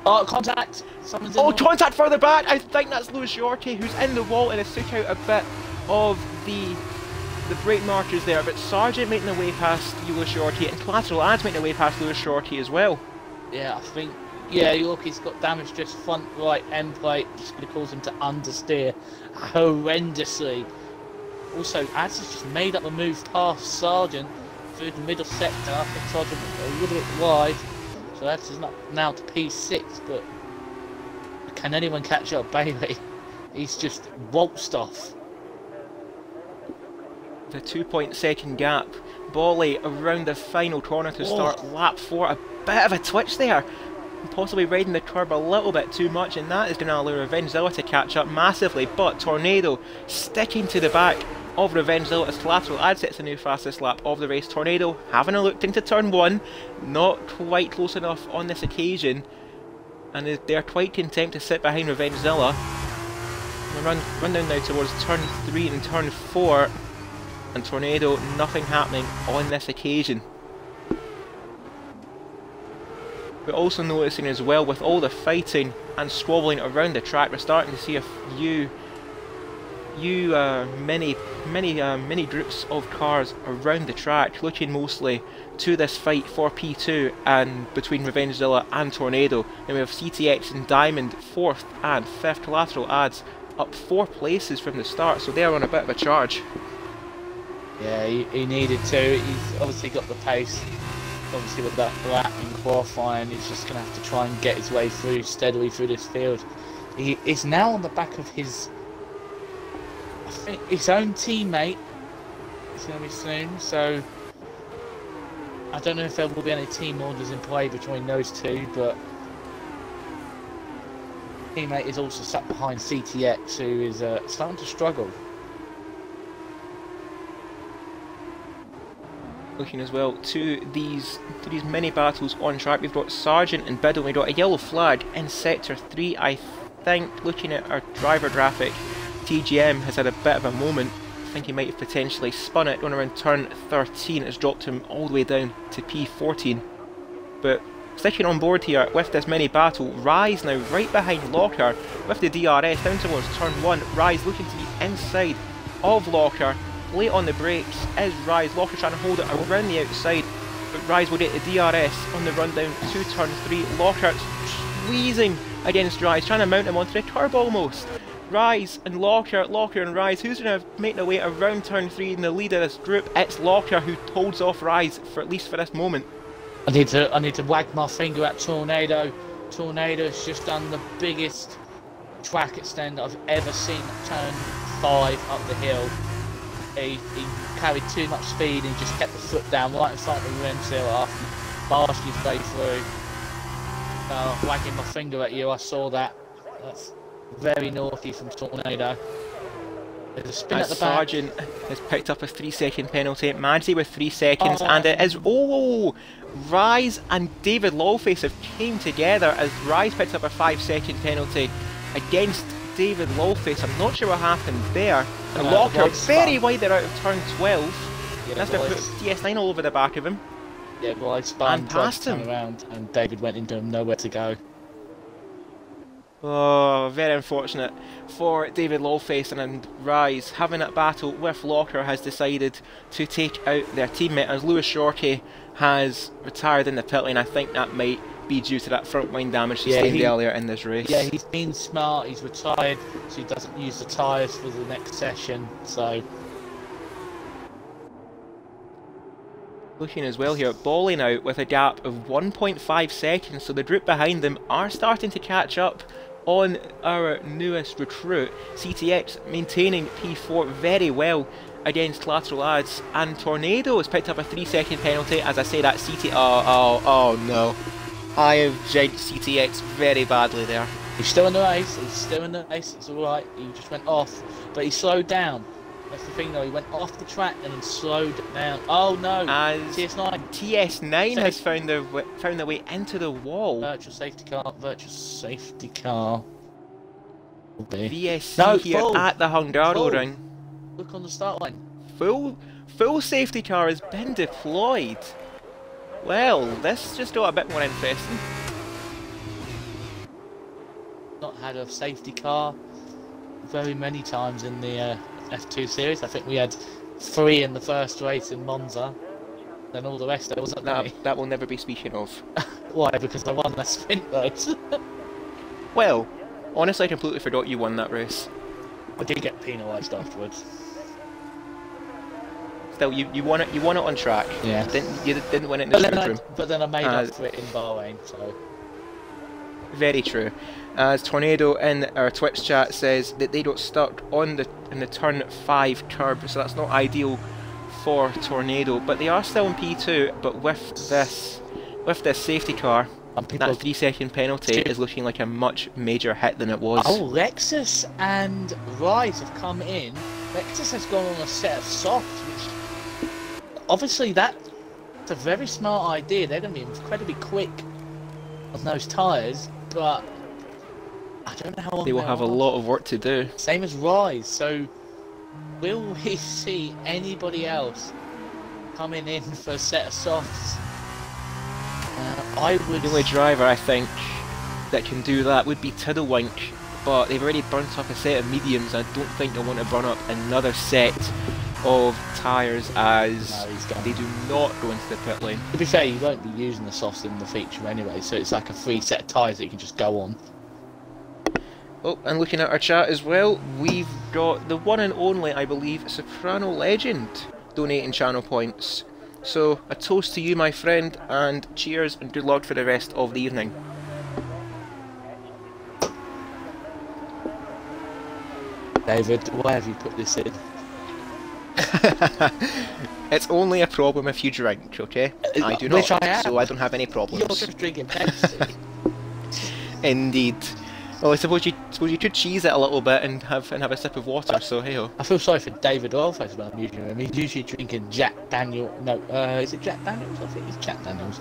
A: Oh, contact! Someone's in
B: contact further back! I think that's Lewis Shorty, who's in the wall and has took out a bit of the brake markers there. But Sargent making their way past Lewis Shorty, and Collateral Ads making their way past Lewis Shorty as well.
A: Yeah, I think, Yorkie's got damage to his front right end plate, just going to cause him to understeer horrendously. Also, Ads has just made up a move past Sargent through the middle sector. I think Sargent a little bit wide, so that's now to P6, but can anyone catch up Bailey? He's just waltzed off.
B: The 2-second gap. Bolly around the final corner to start lap 4. A bit of a twitch there, possibly riding the curb a little bit too much, and that is going to allow Revengezilla to catch up massively. But Tornado sticking to the back of Revengezilla as Collateral Ad sets the new fastest lap of the race. Tornado having a look into turn 1, not quite close enough on this occasion, and they're quite content to sit behind Revengezilla. Run down now towards turn 3 and turn 4, and Tornado, nothing happening on this occasion. We're also noticing as well, with all the fighting and squabbling around the track, we're starting to see a few many groups of cars around the track, looking mostly to this fight for P2 and between Revengezilla and Tornado. And we have CTX and Diamond 4th and 5th. Collateral Ads up 4 places from the start, so they're on a bit of a charge.
A: Yeah, he needed to. He's obviously got the pace. Obviously with that lap in qualifying, he's just going to have to try and get his way through steadily through this field. He is now on the back of his, I think, his own teammate. It's going to be soon, so I don't know if there will be any team orders in play between those two, but teammate is also sat behind CTX, who is starting to struggle.
B: Looking as well to these mini battles on track, we've got Sargent and Biddle. We've got a yellow flag in sector 3. I think, looking at our driver graphic, TGM has had a bit of a moment. I think he might have potentially spun it going around turn 13. It's dropped him all the way down to P14. But sticking on board here with this mini battle, Rise now right behind Locker with the DRS down towards turn 1. Rise looking to the inside of Locker. Late on the brakes is Rise. Locker trying to hold it around the outside, but Rise will get the DRS on the run down to turn 3. Locker squeezing against Rise, trying to mount him onto the curb almost. Rise and Locker and Rise, who's going to make their way around turn 3 in the lead of this group? It's Locker who holds off Rise, for at least for this moment.
A: I need to wag my finger at Tornado. Tornado's just done the biggest track extend I've ever seen at turn 5 up the hill. He carried too much speed and just kept the foot down right in front of the rim seal after he barged his way through. Wagging my finger at you, I saw that. That's very naughty from Tornado. There's a spin at the back.
B: Sargent has picked up a 3-second penalty. Manzi with 3 seconds, and it is... Oh! Rise and David Lawface have came together as Rise picks up a 5-second penalty against David Lawface. I'm not sure what happened there. And Locker very wide there out of turn 12. Yeah, that's going to put DS9 all over the back of him.
A: Yeah, well, I spun
B: and past him
A: around, and David went into him, nowhere to go.
B: Oh, very unfortunate for David Lawface, and Rise having that battle with Locker has decided to take out their teammate as Lewis Shorkey has retired in the pit lane. I think that might be due to that front wing damage sustained earlier in this race.
A: Yeah, he's been smart, he's retired, so he doesn't use the tyres for the next session, so...
B: Looking as well here, Bolly now with a gap of 1.5 seconds, so the group behind them are starting to catch up on our newest recruit. CTX maintaining P4 very well against Collateral Lads, and Tornado has picked up a 3-second penalty. As I say that, oh no. I have jinxed CTX very badly there.
A: He's still in the race, it's alright, he just went off, but he slowed down. That's the thing though, he went off the track and then slowed down. Oh no,
B: as
A: TS9.
B: TS9 has found their way into the wall.
A: Virtual safety car.
B: VSC
A: no,
B: here
A: full.
B: At the Hungaroring.
A: Look on the start line.
B: Full safety car has been deployed. Well, this just got a bit more interesting.
A: Not had a safety car very many times in the F2 series. I think we had 3 in the first race in Monza. Then all the rest there wasn't
B: that will never be speaking of.
A: Why? Because I won that sprint race.
B: Well, honestly I completely forgot you won that race.
A: I did get penalised afterwards.
B: Still, you won it on track.
A: Yeah.
B: You didn't win it in the sprint room.
A: But then I made up for it in Bahrain, so...
B: Very true. As Tornado in our Twitch chat says that they got stuck in the turn 5 curb, so that's not ideal for Tornado. But they are still in P2, but with this safety car, that 3-second penalty is looking like a much major hit than it was.
A: Oh, Lexus and Rise have come in. Lexus has gone on a set of softs, which obviously that's a very smart idea. They're going to be incredibly quick on those tyres, but I don't know how long
B: they will have a lot of work to do.
A: Same as Rise, so will we see anybody else coming in for a set of softs?
B: The only driver I think that can do that would be Tiddlewink, but they've already burnt up a set of mediums. I don't think they'll want to burn up another set of tyres as they do not go into the pit lane.
A: To be fair, you won't be using the softs in the feature anyway, so it's like a free set of tyres that you can just go on.
B: Oh, and looking at our chat as well, we've got the one and only, I believe, Soprano Legend donating channel points. So, a toast to you, my friend, and cheers and good luck for the rest of the evening.
A: David, why have you put this in?
B: It's only a problem if you drink, okay? I do not,
A: Which I am.
B: so I don't have any problems.
A: You're just drinking Pepsi.
B: Indeed. Well, I suppose you could cheese it a little bit and have a sip of water. So hey ho.
A: I feel sorry for David Oilface when I'm using him. He's usually drinking Jack Daniel. No, is it Jack Daniels? I think it's Jack Daniels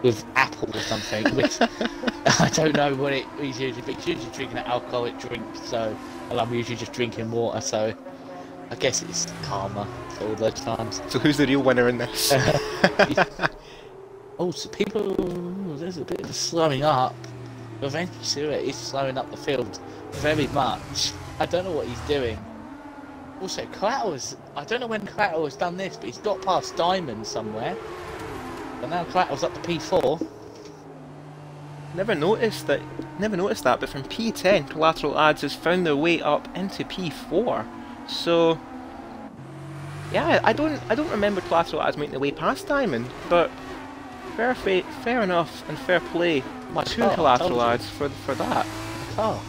A: with apple or something. Which I don't know what he's usually. But he's usually drinking an alcoholic drink. So, and I'm usually just drinking water. So, I guess it's karma for all those times.
B: So who's the real winner in this?
A: Oh, so people. There's a bit of a slowing up. Eventually, he's slowing up the field very much. I don't know what he's doing. Also, Collateral's... I don't know when Collateral has done this, but he's got past Diamond somewhere. But now Collateral's up to P4.
B: Never noticed that, but from P10, Collateral Ads has found their way up into P4. So... yeah, I don't remember Collateral Ads making their way past Diamond, but... fair enough and fair play to Collateral Ads for that.
A: Oh.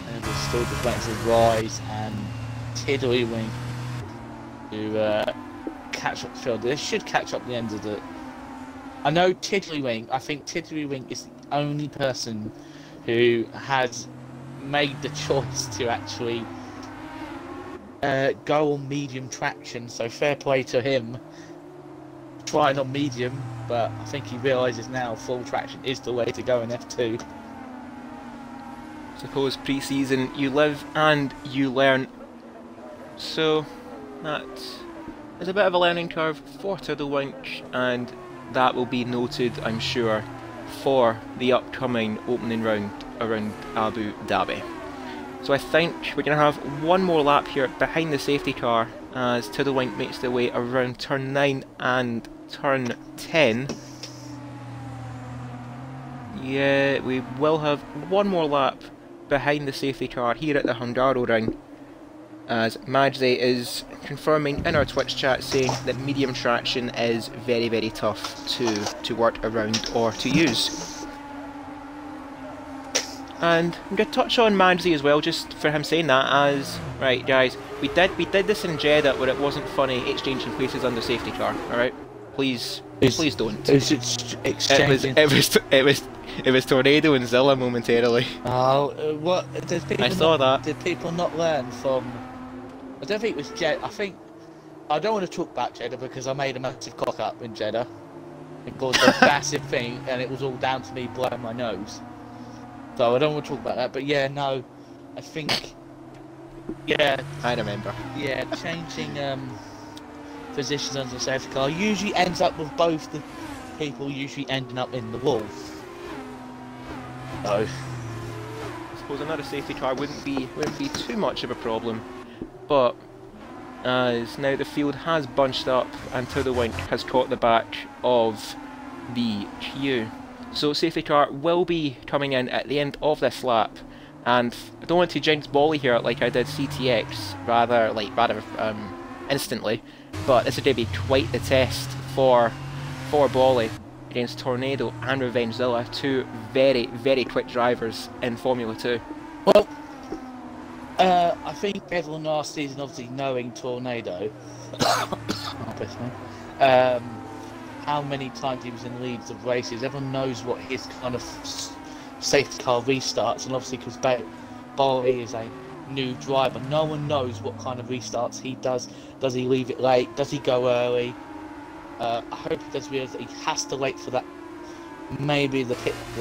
A: And we're still just waiting for Rise and Tiddlywink to catch up the field. They should catch up the end of the... I know Tiddlywink, I think Tiddlywink is the only person who has made the choice to actually go on medium traction, so fair play to him. Trying on medium, but I think he realises now full traction is the way to go in F2.
B: Suppose pre-season, you live and you learn. So that is a bit of a learning curve for Tiddlywink, and that will be noted, I'm sure, for the upcoming opening round around Abu Dhabi. So I think we're going to have one more lap here behind the safety car as Tiddlywink makes their way around turn 9 and turn 10. Yeah, we will have one more lap behind the safety car here at the Hungaroring, as Majze is confirming in our Twitch chat saying that medium traction is very, very tough to work around or to use. And I'm going to touch on Majze as well, just for him saying that, as, right guys, we did this in Jeddah where it wasn't funny exchanging places under safety car, alright? Please don't. It was Tornado and Zilla momentarily.
A: Oh, what?
B: I saw that.
A: Did people not learn from... I don't think it was Jeddah. I don't want to talk about Jeddah because I made a massive cock up in Jeddah. It caused a massive thing, and it was all down to me blowing my nose. So I don't want to talk about that, but yeah, no, I think, yeah.
B: I remember.
A: Yeah, changing positions under the safety car usually ends up with both the people usually ending up in the wall. So
B: I suppose another safety car wouldn't be too much of a problem, but as now the field has bunched up and Tiddlywink has caught the back of the queue. So safety car will be coming in at the end of this lap, and I don't want to jinx Bolly here like I did CTX rather instantly, but this is going to be quite the test for Bolly against Tornado and Revengezilla, two very, very quick drivers in Formula 2.
A: Well, I think everyone last season, obviously knowing Tornado, how many times he was in leads of races, everyone knows what his kind of safety car restarts, and obviously because Bolly is a new driver, no one knows what kind of restarts he does. Does he leave it late? Does he go early? I hope he does realise that he has to wait for that, maybe the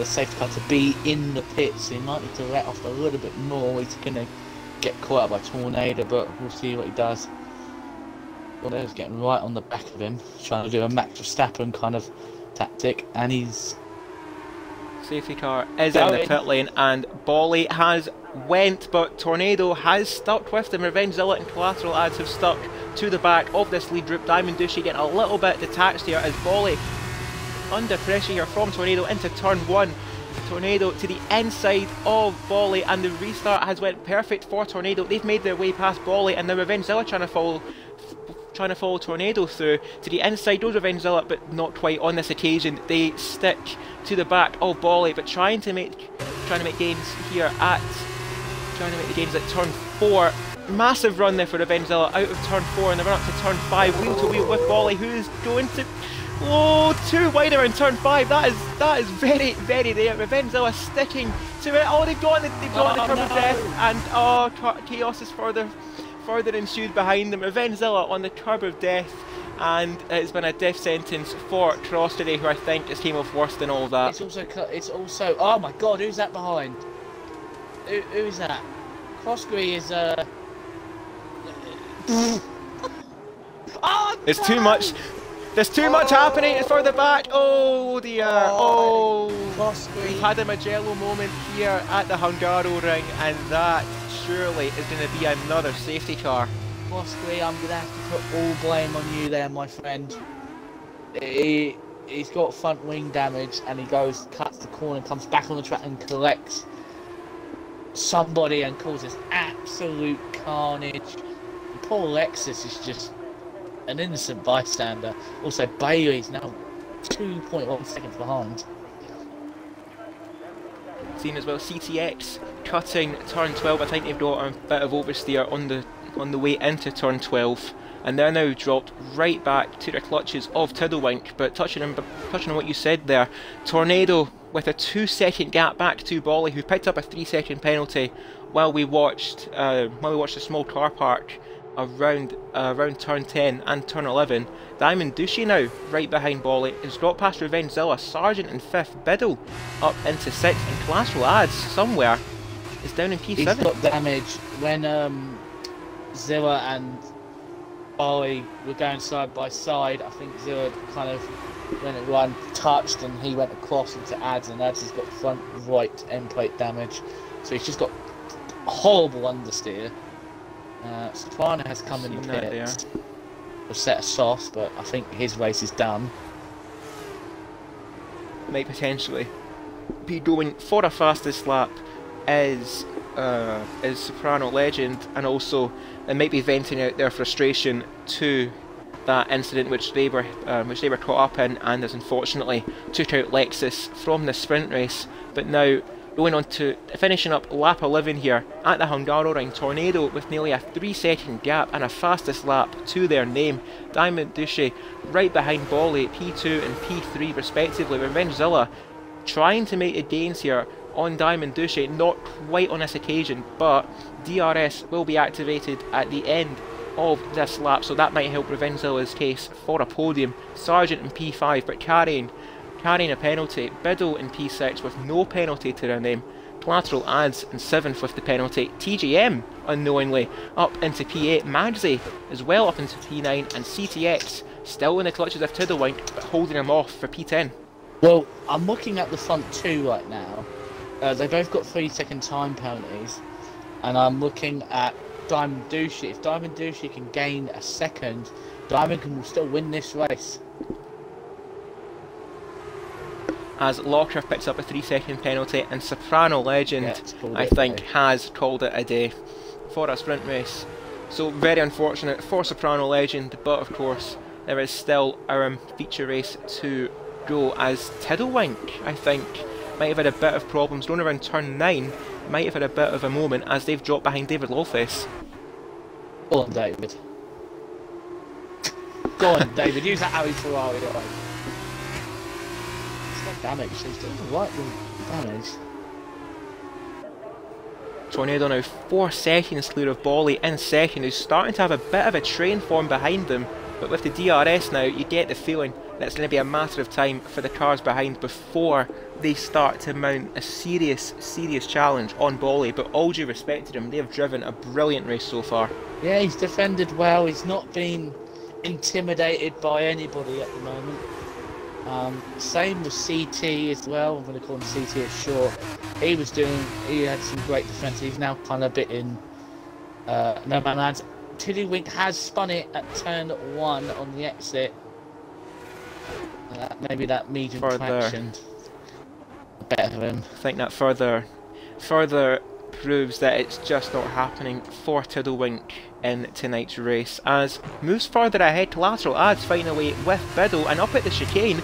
A: safety car to be in the pits, so he might need to let off a little bit more. He's going to get caught up by Tornado, but we'll see what he does. Well, there's getting right on the back of him, trying to do a Max Verstappen kind of tactic, and he's...
B: Safety car is in the pit lane, and Bolly has went, but Tornado has stuck with them. Revengezilla and Collateral Ads have stuck to the back of this lead group. Diamond Douchey getting a little bit detached here as Bolly under pressure here from Tornado into turn 1. Tornado to the inside of Bolly, and the restart has went perfect for Tornado. They've made their way past Bolly, and now Revengezilla trying to follow Tornado through to the inside. Goes Revengezilla, but not quite on this occasion. They stick to the back of Bolly, but trying to make gains here at turn 4. Massive run there for Revengezilla out of turn 4, and they're up to turn 5, wheel to wheel with Bolly, who's going to... Oh, too wide around turn 5. That is very, very there. Revengezilla sticking to it. Oh, they've got the curb of death, and oh, chaos is further ensued behind them. Revengezilla on the curb of death, and it's been a death sentence for Cross today, who I think just came off worse than all of that.
A: It's also. Oh my God, who's that behind? Who's that? Crossbury is Oh,
B: there's too much. There's too much happening. It's further back. Oh dear. We've had a Magello moment here at the Hungaroring, and that surely is going to be another safety car.
A: Crossbury, I'm going to have to put all blame on you there, my friend. He's got front wing damage, and he cuts the corner, comes back on the track and collects somebody and causes absolute carnage. And poor Lexus is just an innocent bystander. Also, Bailey's now 2.1 seconds behind.
B: Seen as well, CTX cutting turn 12. I think they've got a bit of oversteer on the way into turn 12, and they're now dropped right back to the clutches of Tiddlewink. But touching on what you said there, Tornado with a 2-second gap back to Bolly, who picked up a 3-second penalty while we watched a small car park around turn 10 and turn 11. Diamond Douchey now right behind Bolly has got past Revengezilla, Sargent in 5th, Biddle up into 6th, and Collateral Ads somewhere is down in P7.
A: He's got damage when Zilla and Bolly were going side by side. I think Zilla kind of when it one touched and he went across into Ads, and Ads has got front right end plate damage, so he's just got horrible understeer. Soprano has come in the pit. Will set a sauce, but I think his race is done.
B: Might potentially be going for a fastest lap is Soprano Legend, and also they might be venting out their frustration to that incident which they were caught up in, and has unfortunately took out Lexus from the sprint race. But now going on to finishing up lap 11 here at the Hungaroring, Tornado with nearly a 3-second gap and a fastest lap to their name. Diamond Douchey right behind Bolly, P2 and P3 respectively. Revengezilla trying to make the gains here on Diamond Douchey, not quite on this occasion, but DRS will be activated at the end of this lap, so that might help Revengezilla's case for a podium. Sargent in P5 but carrying a penalty. Biddle in P6 with no penalty to their name. Collateral Ads in 7th with the penalty. TGM unknowingly up into P8. Magsy as well up into P9, and CTX still in the clutches of Tiddlewink but holding him off for P10.
A: Well, I'm looking at the front two right now. They both got 3-second time penalties, and I'm looking at Diamond Douchey. If Diamond Douchey can gain a second, Diamond can still win this race.
B: As Locker picks up a 3-second penalty, and Soprano Legend, I think, has called it a day for a sprint race. So very unfortunate for Soprano Legend, but of course there is still our feature race to go, as Tiddlewink, I think, might have had a bit of problems going around turn 9, might have had a bit of a moment as they've dropped behind David Lawface.
A: Go on, David. Go on, David, use that Audi Ferrari. Damage, he's doing what damage.
B: Tornado now 4 seconds clear of Bolly in second, who's starting to have a bit of a train form behind them, but with the DRS now you get the feeling that it's going to be a matter of time for the cars behind before they start to mount a serious challenge on Bolly. But all due respect to him, they have driven a brilliant race so far.
A: Yeah, he's defended well, he's not been intimidated by anybody at the moment. Same with CT as well. I'm going to call him CT as short. He had some great defence. He's now kind of a bit in no man's land. Tiddlywink has spun it at turn 1 on the exit. Maybe that medium traction better for him.
B: I think that further proves that it's just not happening for Tiddlewink in tonight's race, as moves further ahead. Collateral Ads fighting away with Biddle, and up at the chicane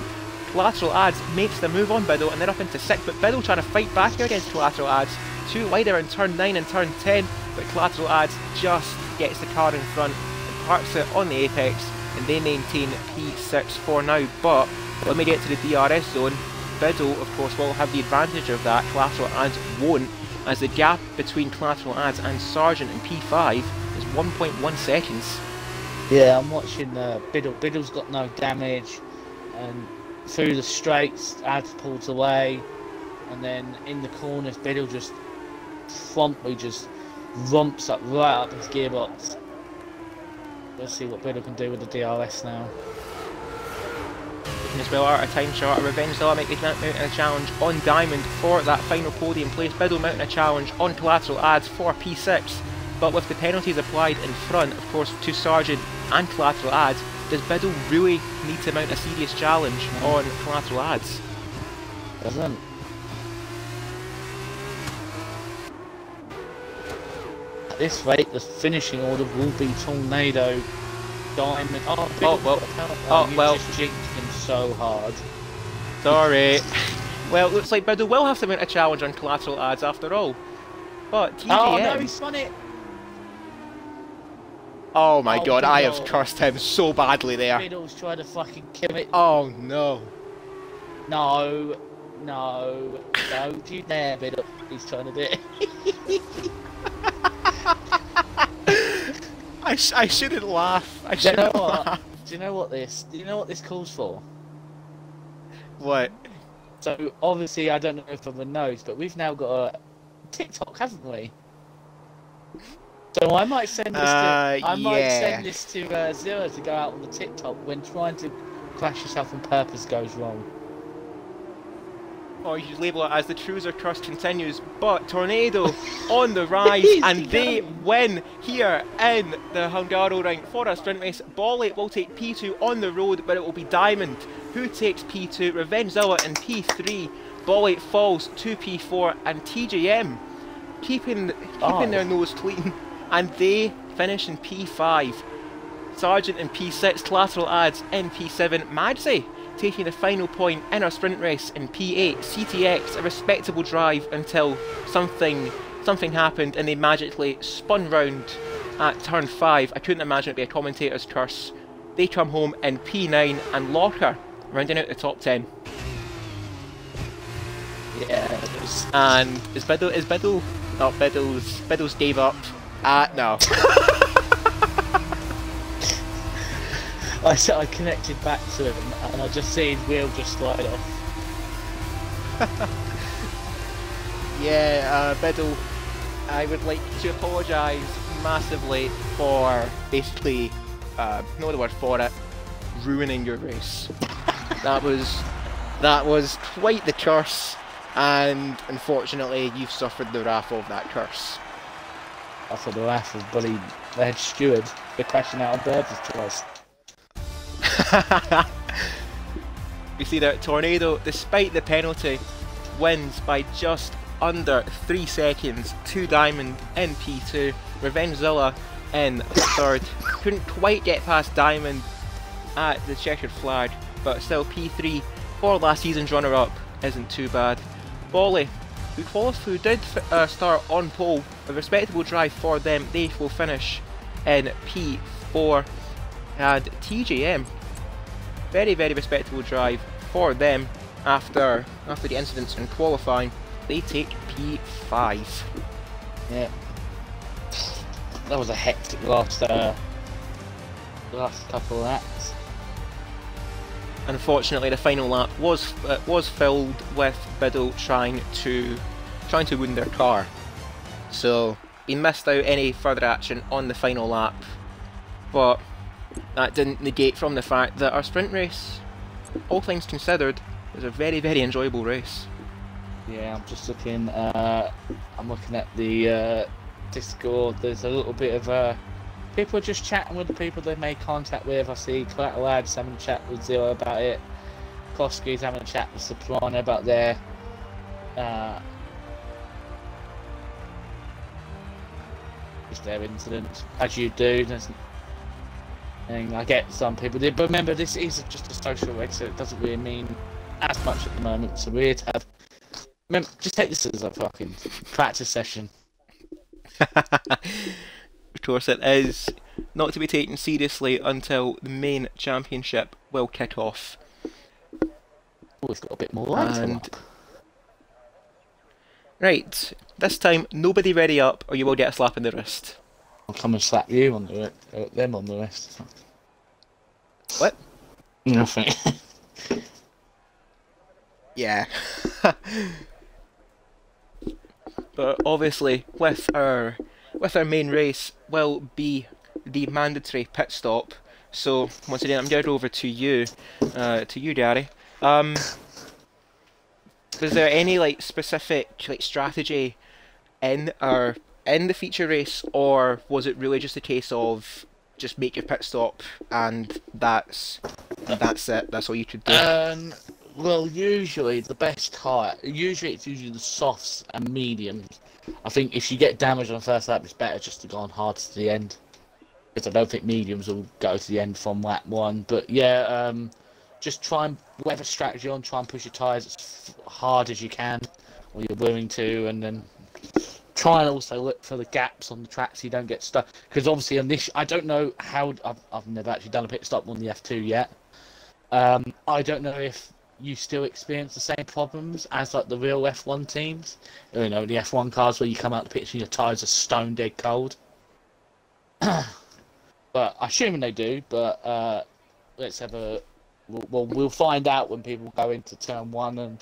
B: Collateral Ads makes the move on Biddle, and then up into 6th, but Biddle trying to fight back here against Collateral Ads. Too wide around turn 9 and turn 10, but Collateral Ads just gets the car in front and parks it on the apex, and they maintain P6 for now. But when we get to the DRS zone, Biddle of course will have the advantage of that. Collateral Ads won't, as the gap between Collateral Ads and Sargent in P5 is 1.1 seconds.
A: Yeah, I'm watching Biddle. Biddle's got no damage, and through the straights, Ads pulls away, and then in the corners, Biddle just promptly just romps up right up his gearbox. Let's see what Biddle can do with the DRS now.
B: As well, out of time short, Revengezilla making a challenge on Diamond for that final podium place. Biddle mounting a challenge on Collateral Ads for P6, but with the penalties applied in front, of course, to Sargent and Collateral Ads, does Biddle really need to mount a serious challenge on Collateral Ads?
A: Doesn't. At this rate, the finishing order will be Tornado, Diamond.
B: Well,
A: just jinxed him so hard.
B: Sorry. Well, looks like Biddle will have to mount a challenge on Collateral Ads after all. But
A: Oh no,
B: TGM...
A: he spun it!
B: Oh my
A: Oh,
B: god, I have
A: Biddle.
B: cursed him so badly there.
A: Biddle's trying to fucking kill it.
B: Oh no.
A: No, no, don't you dare, Biddle. He's trying to do it.
B: I shouldn't laugh. I
A: Do you know
B: shouldn't
A: what?
B: laugh.
A: Do you know what this? Do you know what this calls for?
B: What?
A: So obviously, I don't know if everyone knows, but we've now got a TikTok, haven't we? So I might send this send this to Zero to go out on the TikTok when trying to crash yourself on purpose goes wrong.
B: Or you should label it as the Cruiser curse continues, but Tornado on the rise, and they win here in the Hungaroring for a sprint race. Bolly will take P2 on the road, but it will be Diamond who takes P2, Revengezilla in P3, Bolly falls to P4, and TGM keeping their nose clean, and they finish in P5. Sargent in P6, Collateral adds in P7, Madsey taking the final point in our sprint race in P8, CTX a respectable drive until something happened and they magically spun round at turn 5. I couldn't imagine it be a commentator's curse. They come home in P9 and Locker rounding out the top 10.
A: Yeah.
B: And is Biddle? No, Biddle's gave up. No.
A: I connected back to him and I just see his wheel just slide off.
B: Yeah, Biddle, I would like to apologise massively for basically, no other word for it, ruining your race. That was quite the curse, and unfortunately you've suffered the wrath of that curse.
A: I thought the wrath of bully the head steward for crashing out on purpose twice.
B: We see that Tornado, despite the penalty, wins by just under 3 seconds to Diamond in P2. Revengezilla in third. Couldn't quite get past Diamond at the checkered flag, but still P3 for last season's runner-up isn't too bad. Bolly, who did start on pole, a respectable drive for them. They will finish in P4. And TGM, very, very respectable drive for them after the incidents in qualifying. They take P5.
A: Yeah. That was a hectic last couple of laps.
B: Unfortunately, the final lap was filled with Biddle trying to wound their car, so he missed out any further action on the final lap. But that didn't negate from the fact that our sprint race, all things considered, was a very, very enjoyable race.
A: Yeah, I'm just looking. I'm looking at the Discord. There's a little bit of people are just chatting with the people they made contact with. I see Collateral Lads having a chat with Zero about it. Koski's having a chat with Soprano about their just their incident, as you do. And I get some people did, but remember, this is just a social race, so it doesn't really mean as much at the moment. So we're here to have. Remember, just take this as a fucking practice session.
B: Of course, it is not to be taken seriously until the main championship will kick off.
A: Oh, we've got a bit more lights on.
B: Right, this time nobody ready up, or you will get a slap in the wrist.
A: I'll come and slap you on the them on the wrist.
B: What?
A: Nothing.
B: Yeah. But obviously, with our main race will be the mandatory pit stop. So once again, I'm going over to you, Gary. Was there any specific strategy in the feature race, or was it really just a case of just make your pit stop and that's it? That's all you could do.
A: Well, usually the best tire. Usually it's the softs and mediums. I think if you get damaged on the first lap, it's better just to go on hard to the end, because I don't think mediums will go to the end from lap 1. But yeah, just try and whatever strategy on, try and push your tyres as hard as you can, or you're willing to, and then try and also look for the gaps on the track so you don't get stuck. Because obviously on this, I don't know how I've never actually done a pit stop on the F2 yet. I don't know if you still experience the same problems as like the real F1 teams. You know, the F1 cars where you come out the pits and your tyres are stone dead cold. But assuming they do, but let's have a. We'll find out when people go into turn 1 and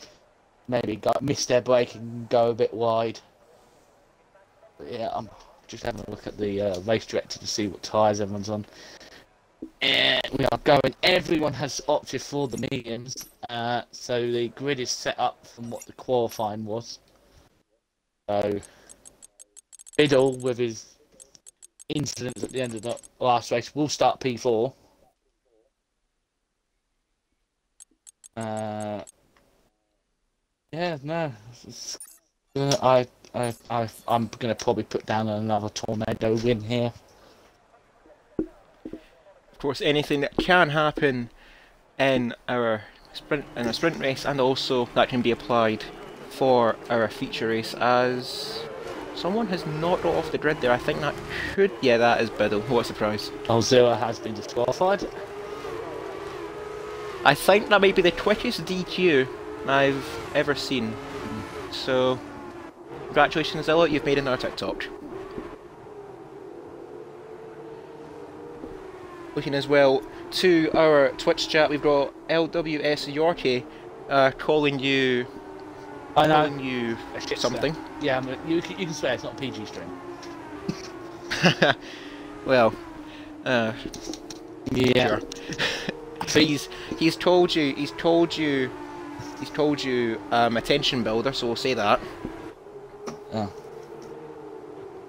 A: maybe miss their brake and go a bit wide. But yeah, I'm just having a look at the race director to see what tyres everyone's on. And we are going. Everyone has opted for the mediums, so the grid is set up from what the qualifying was. So Biddle, with his incidents at the end of the last race, will start P4. Yeah, no. I'm gonna probably put down another tornado win here.
B: Of course, anything that can happen in a sprint race, and also that can be applied for our feature race. As someone has not got off the grid there, I think that could. Yeah, that is Biddle. What a surprise!
A: Zero has been disqualified.
B: I think that might be the quickest DQ I've ever seen. So, congratulations, Zilla, you've made another TikTok. Looking as well to our Twitch chat, we've got LWS Yorkie calling you. Calling you something.
A: Yeah, you can swear, it's not a PG stream.
B: Well,
A: yeah.
B: Sure. He's told you attention builder, so we'll say that.
A: Oh.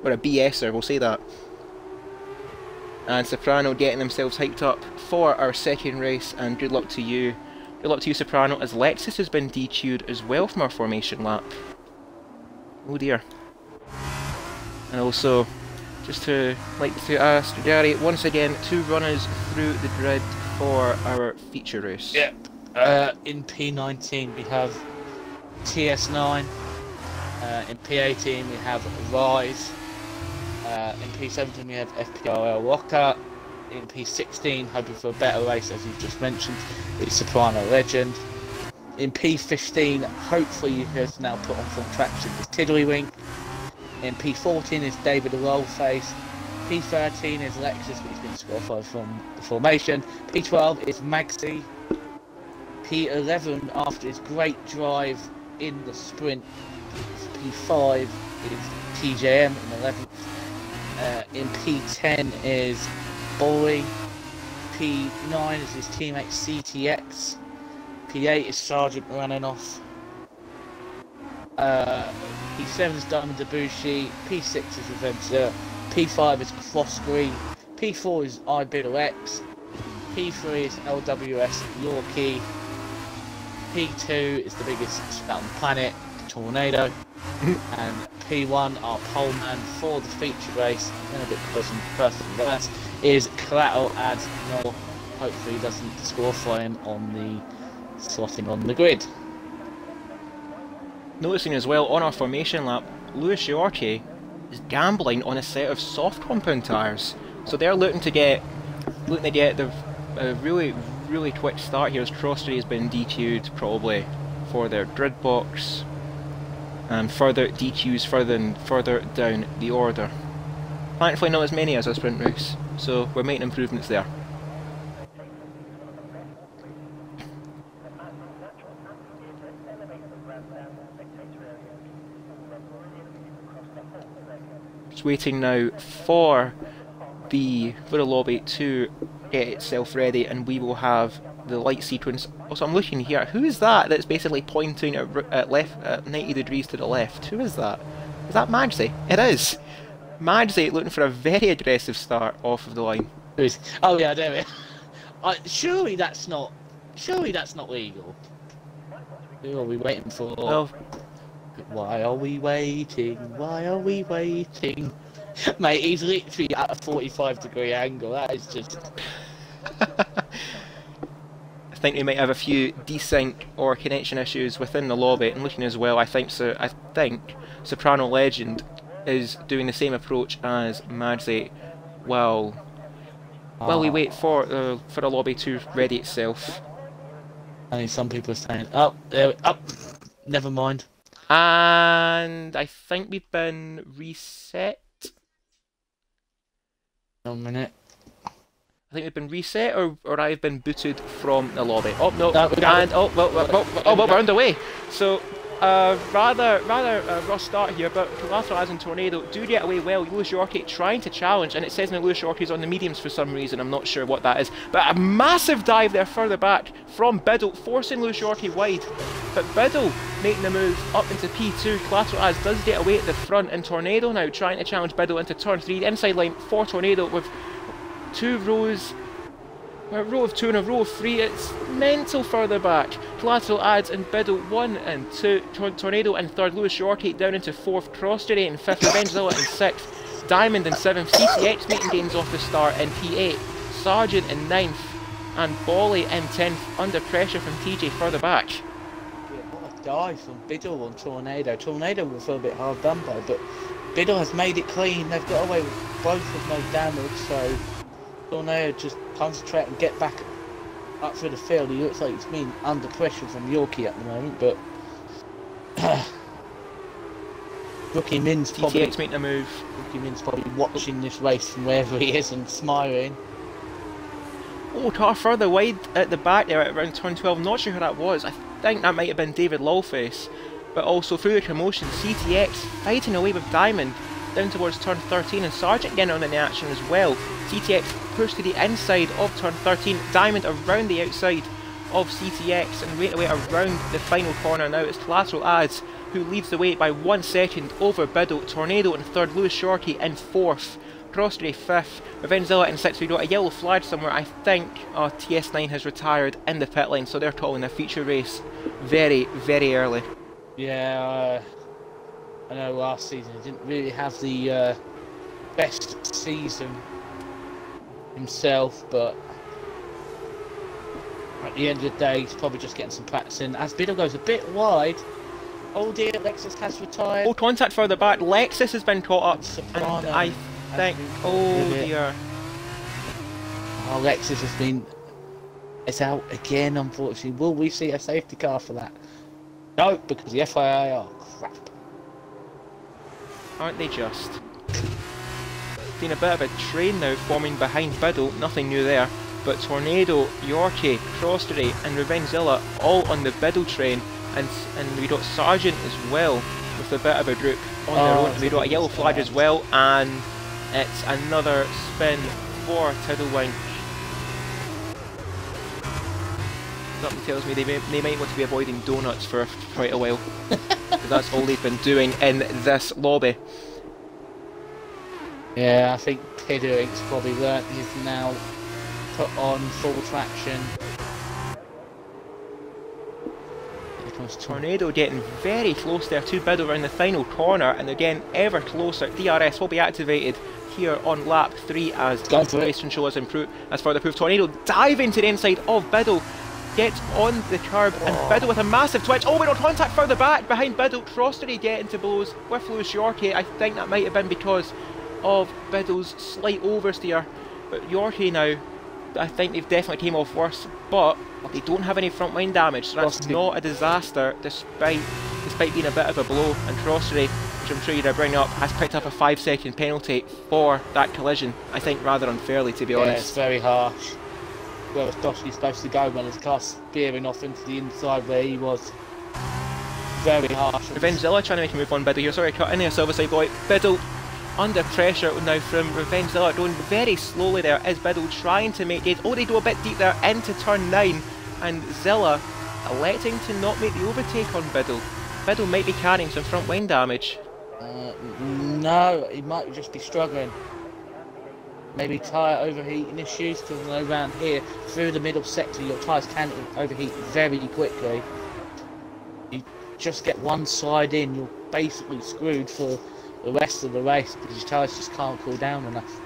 B: Or a BSer, we'll say that. And Soprano getting themselves hyped up for our second race, and good luck to you. Good luck to you, Soprano, as Lexus has been DQ'd as well from our formation lap. Oh dear. And also, just to like to ask Gary, once again, 2 runners through the grid for our feature race.
A: Yep. In P19 we have TS9. In P18 we have Rise. In P17 we have FPRL Rocker. In P16, hoping for a better race, as you've just mentioned, is Soprano Legend. In P15, hopefully you has now put on some traction with Tiddlywink. In P14 is David the Rollface. P13 is Lexus, but he's been disqualified from the formation. P12 is Magsy. P11, after his great drive in the sprint, P5 is TJM in 11th. In P10 is Boy. P9 is his teammate CTX. P8 is Sergeant running off. P7 is Diamond Debussy. P6 is Adventure. P5 is Crossgreen. P4 is iBidderX. P3 is LWS Yorkie. P2 is the biggest spout on the planet, Tornado. And P1, our poleman for the feature race, and a bit closer than that, is Collateral, as Noel hopefully doesn't disqualify him on the slotting on the grid.
B: Noticing as well on our formation lap, Lewis Yorkie is gambling on a set of soft compound tyres. So they're looking to get the really quick start here, as Crosstree has been DQ'd probably for their grid box, and further DQs further down the order. Thankfully not as many as our sprint race, so we're making improvements there. Just waiting now for the lobby to get itself ready, and we will have the light sequence. Also, I'm looking here. Who is that that's basically pointing at 90 degrees to the left? Who is that? Is that Magsy? It is! Magsy looking for a very aggressive start off of the line.
A: Oh yeah, there we surely that's not legal. Who are we waiting for?
B: Well,
A: why are we waiting? Why are we waiting? Mate, he's literally at a 45-degree angle. That is just...
B: I think we might have a few desync or connection issues within the lobby, and looking as well, I think Soprano Legend is doing the same approach as Madze. Well, while we wait for the lobby to ready itself.
A: I think some people are saying, "Oh, there, up, never mind."
B: And I think we've been reset.
A: 1 minute.
B: I think we've been reset, or I've been booted from the lobby. Oh no!
A: No,
B: And we're underway. So rather rough start here, but Collateral and Tornado do get away well. Lewis Yorkie trying to challenge, and it says now Lewis Yorkie's on the mediums for some reason. I'm not sure what that is, but a massive dive there further back from Biddle, forcing Lewis Yorkie wide. But Biddle making the move up into P2. Collateral Ads does get away at the front, and Tornado now trying to challenge Biddle into turn 3. Inside line for Tornado with 2 rows, a row of 2 and a row of 3. It's mental further back. Collateral Ads and Biddle 1 and 2. Tornado in 3rd. Lewis Yorkie down into 4th. Crossjury in 5th. Revengezilla in 6th. Diamond in 7th. CCX making gains off the start in P8. Sergeant in 9th. And Bolly in 10th. Under pressure from TJ further back.
A: Yeah, what a dive from Biddle on Tornado. Tornado will feel a bit hard done by, but Biddle has made it clean. They've got away with both with no damage, so Tornado just concentrate and get back up through the field. He looks like he's been under pressure from Yorkie at the moment, but Rookie Min's probably
B: making a move.
A: Rookie Min's probably watching this race from wherever he is and smiling.
B: Oh, car further wide at the back there at around turn 12. Not sure who that was. I think that might have been David Lawface. But also through the commotion, CTX fighting away with Diamond down towards turn 13, and Sergeant getting on in the action as well. CTX pushed to the inside of turn 13, Diamond around the outside of CTX and right away around the final corner. Now it's Collateral Ads who leads the way by 1 second over Biddle. Tornado in 3rd, Lewis Yorkie in 4th, Crossjury 5th, Revengezilla in 6th. We got a yellow flag somewhere. I think TS9 has retired in the pit lane, so they're calling a feature race very, very early.
A: Yeah, I know last season he didn't really have the best season himself, but at the end of the day he's probably just getting some practice in. As Biddle goes a bit wide, oh dear, Lexus has retired.
B: Oh, contact further back, Lexus has been caught up,
A: Soprano,
B: and I think, oh dear.
A: Oh, Lexus has been, it's out again unfortunately. Will we see a safety car for that? No, because the FIA are crap.
B: Aren't they just? Been a bit of a train now forming behind Biddle, nothing new there. But Tornado, Yorkie, Crossjury and Revengezilla all on the Biddle train, and we got Sergeant as well with a bit of a group on their own. We got a yellow flag as well, and it's another spin for Tiddlewink. Something tells me they might want to be avoiding donuts for quite a while. That's all they've been doing in this lobby.
A: Yeah, I think Tiddlewink's probably learnt he's now put on full traction. Here comes
B: Tornado getting very close there to Biddle around the final corner, and they're getting ever closer. DRS will be activated here on lap 3 as the race control has improved. As further proof, Tornado diving to the inside of Biddle. Gets on the curb, and Biddle with a massive twitch. Oh, we got contact further back behind Biddle. Crossjury getting to blows with Lewis Yorkie. I think that might have been because of Biddle's slight oversteer. But Yorkie now, I think they've definitely came off worse, but they don't have any front line damage, so that's not a disaster despite being a bit of a blow. And Crossjury, which I'm sure you'd bring up, has picked up a 5-second penalty for that collision. I think rather unfairly, to be honest.
A: Yeah, it's very harsh. Where was Doshki supposed to go when his car spearing off into the inside where he was? Very harsh.
B: Revengezilla trying to make a move on Biddle here. Sorry, cut in there, Silver Side Boy. Biddle under pressure now from Revengezilla, going very slowly there. Is Biddle trying to make gains? Oh, they go a bit deep there into turn 9, and Zilla electing to not make the overtake on Biddle. Biddle might be carrying some front wing damage.
A: No, he might just be struggling. Maybe tyre overheating issues, because around here, through the middle sector, your tyres can overheat very quickly. You just get one side in, you're basically screwed for the rest of the race, because your tyres just can't cool down enough.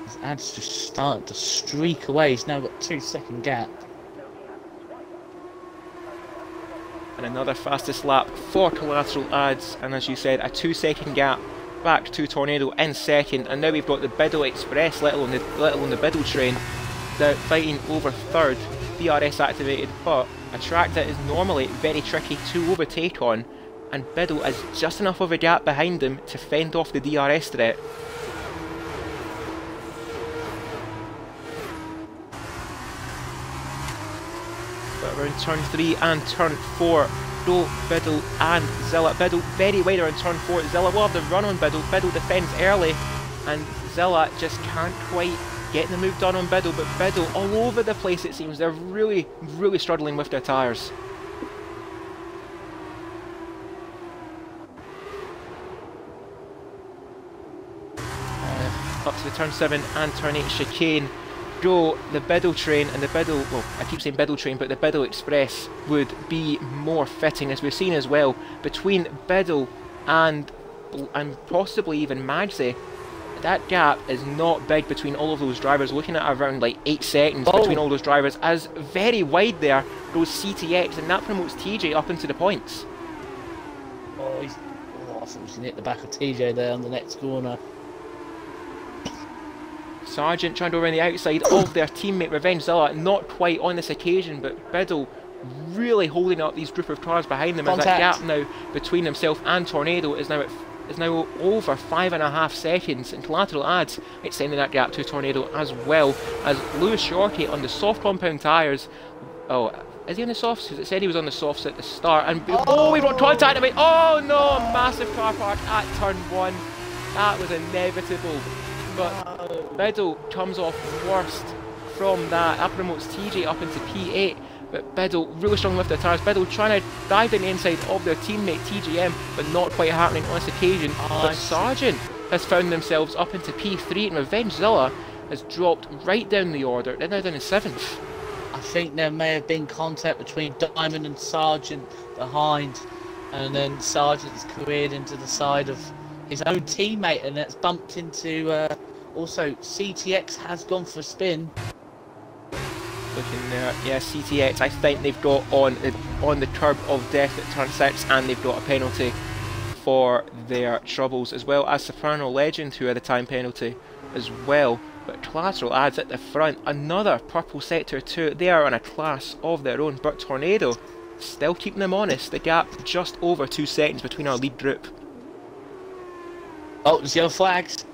A: His Ad's just starting to streak away, he's now got a 2-second gap.
B: And another fastest lap for Collateral Ads, and as you said, a 2-second gap back to Tornado in second, and now we've got the Biddle Express, let alone the Biddle train, fighting over third, DRS activated, but a track that is normally very tricky to overtake on, and Biddle has just enough of a gap behind them to fend off the DRS threat. But around turn 3 and turn 4, go Biddle and Zilla. Biddle very wide around turn 4. Zilla will have the run on Biddle. Biddle defends early, and Zilla just can't quite get the move done on Biddle. But Biddle all over the place, it seems. They're really, really struggling with their tyres. Up to the turn 7 and turn 8 chicane. Go the Biddle train, and the Biddle, well, I keep saying Biddle train, but the Biddle Express would be more fitting, as we've seen as well, between Biddle and possibly even Magsy. That gap is not big between all of those drivers, looking at around like 8 seconds between all those drivers, as very wide there goes CTX, and that promotes TJ up into the points.
A: Oh, I thought he was going to hit the back of TJ there on the next corner.
B: Sargent trying to go around the outside of their teammate Revenge Zilla, not quite on this occasion, but Biddle really holding up these group of cars behind them. As that gap now between himself and Tornado is now over 5.5 seconds, and collateral adds extending that gap to Tornado, as well as Lewis Shorty on the soft compound tyres. Oh, is he on the softs? Because it said he was on the softs at the start, and we've got contact about. Oh no, massive car park at turn 1. That was inevitable. But Biddle comes off worst from that. That promotes TJ up into P8. But Biddle really strong with their tyres. Biddle trying to dive down the inside of their teammate TGM, but not quite happening on this occasion. But Sargent has found themselves up into P3, and Revenge Zilla has dropped right down the order. They're now down in 7th.
A: I think there may have been contact between Diamond and Sargent behind, and then Sargent's careered into the side of his own teammate, and it's bumped into also CTX has gone for a spin.
B: Looking there, yeah, CTX, I think they've got on the curb of death at turn 6, and they've got a penalty for their troubles, as well as Soprano Legend, who had a time penalty as well. But collateral adds at the front, another purple sector 2. They are on a class of their own, but Tornado still keeping them honest. The gap just over 2 seconds between our lead group.
A: Oh, there's yellow flags.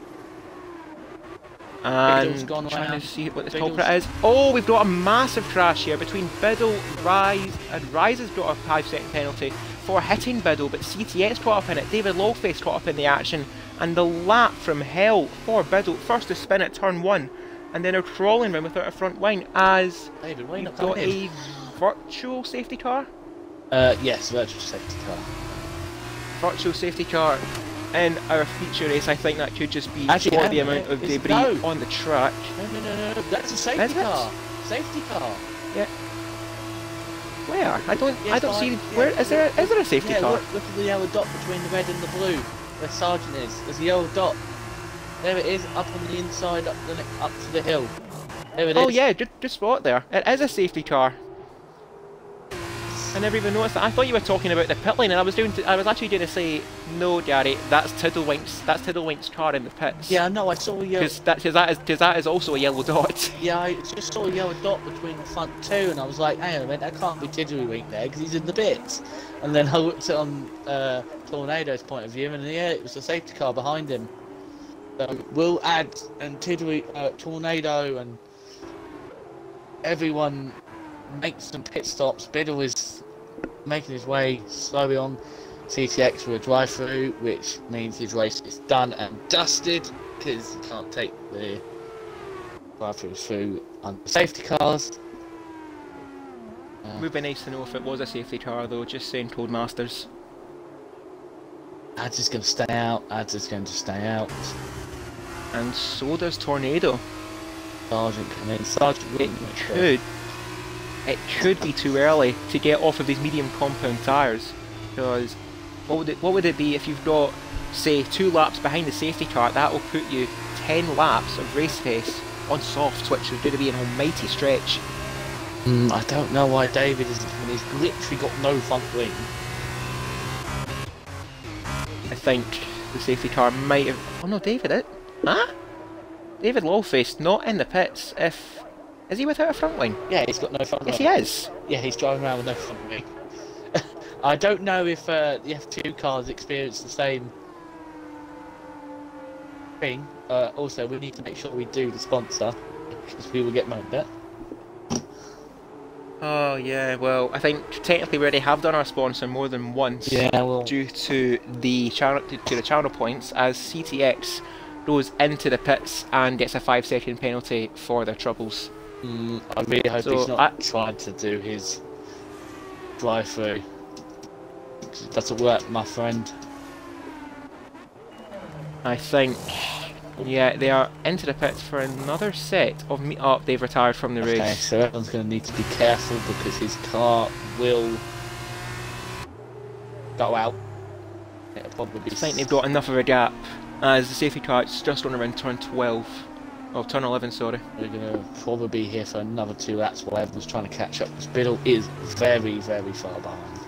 B: And trying to see what the culprit is. Oh, we've got a massive crash here between Biddle, Rise, and Rise has got a 5-second penalty for hitting Biddle, but CTX caught up in it. David Longface caught up in the action, and the lap from hell for Biddle. First to spin at turn 1, and then a crawling round without a front wing, as we've got a virtual safety car.
A: Yes, virtual safety car.
B: Virtual safety car. In our feature race, I think that could just be for the amount of debris on the track.
A: No, that's a safety car. Safety car. Yeah.
B: Where? I don't see. Where is there? Is there a safety car?
A: Look at the yellow dot between the red and the blue. Where Sargent is. There's a yellow dot. There it is, up on the inside, up to the hill. There it is.
B: Oh yeah, just spot there. It is a safety car. I never even noticed that. I thought you were talking about the pit lane, and I was actually going to say, no, Gary, that's Tiddlewink's car in the pits.
A: Yeah, no, I saw a yellow.
B: Because that is also a yellow dot.
A: Yeah, I just saw a yellow dot between the front two, and I was like, hang on a minute, that can't be Tiddlywink there because he's in the pits. And then I looked on Tornado's point of view, and yeah, it was a safety car behind him. Will add and Tornado and everyone makes some pit stops. Biddle is making his way slowly on. CTX for a drive-through, which means his race is done and dusted because he can't take the drive-through through under safety cars.
B: Would be nice to know if it was a safety car, though. Just saying, Codemasters.
A: Ads is going to stay out. Ads is going to stay out.
B: And so does Tornado.
A: Sargent come in. Sargent
B: It could be too early to get off of these medium compound tyres, because what would it be if you've got, say, 2 laps behind the safety car? That will put you 10 laps of race pace on softs, which is going to be an almighty stretch.
A: I don't know why David is. He's literally got no front wing.
B: I think the safety car might have... Oh no, David, Huh? David Lawface not in the pits if... Is he without a front wing?
A: Yeah, he's got no front wing.
B: Yes, he is.
A: Yeah, he's driving around with no front wing. I don't know if the F2 cars experience the same thing. Also, we need to make sure we do the sponsor, because we will get moaned at.
B: Oh yeah, well, I think technically we already have done our sponsor more than once.
A: Yeah, well,
B: due to the channel points, as CTX goes into the pits and gets a 5-second penalty for their troubles.
A: I really hope he's not trying to do his drive-through. It doesn't work, my friend.
B: I think, yeah, they are into the pits for another set of meet-up. They've retired from the race.
A: Okay, so everyone's going to need to be careful because his car will go out. It'll probably be...
B: I think they've got enough of a gap, as the safety car is just on around turn 12. Oh, turn 11, sorry.
A: We're going to probably be here for another 2 laps while everyone's trying to catch up, because Biddle is very, very far behind.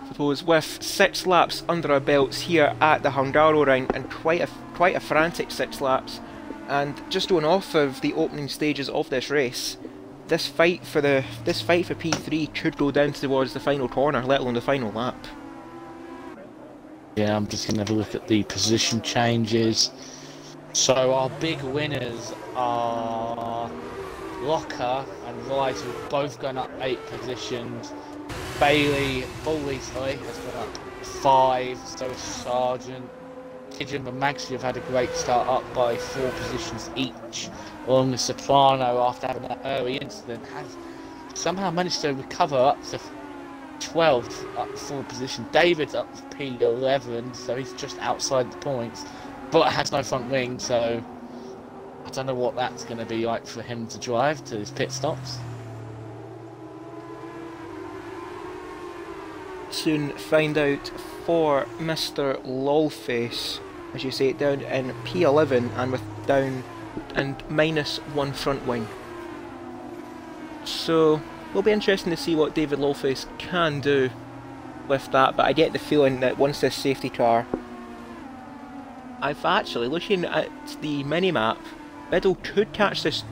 B: Suppose with 6 laps under our belts here at the Hungaroring, and quite a frantic 6 laps, and just going off of the opening stages of this race, this fight for P3 could go down towards the final corner, let alone the final lap.
A: Yeah, I'm just going to have a look at the position changes. So our big winners are Locker and Rice, who've both gone up 8 positions. Bowley, has gone up 5, so is Sargent. Kidgen and Magsley have had a great start, up by 4 positions each, along with Soprano, after having that early incident, has somehow managed to recover up to 12th, up 4 position. David's up to P11, so he's just outside the points, but has no front wing, so I don't know what that's going to be like for him to drive to his pit stops.
B: Soon find out for Mr. Lolface, as you say, down in P11 and with down and -1 front wing. So it'll be interesting to see what David Lolface can do with that, but I get the feeling that once this safety car... I've actually, looking at the mini-map, Biddle could catch this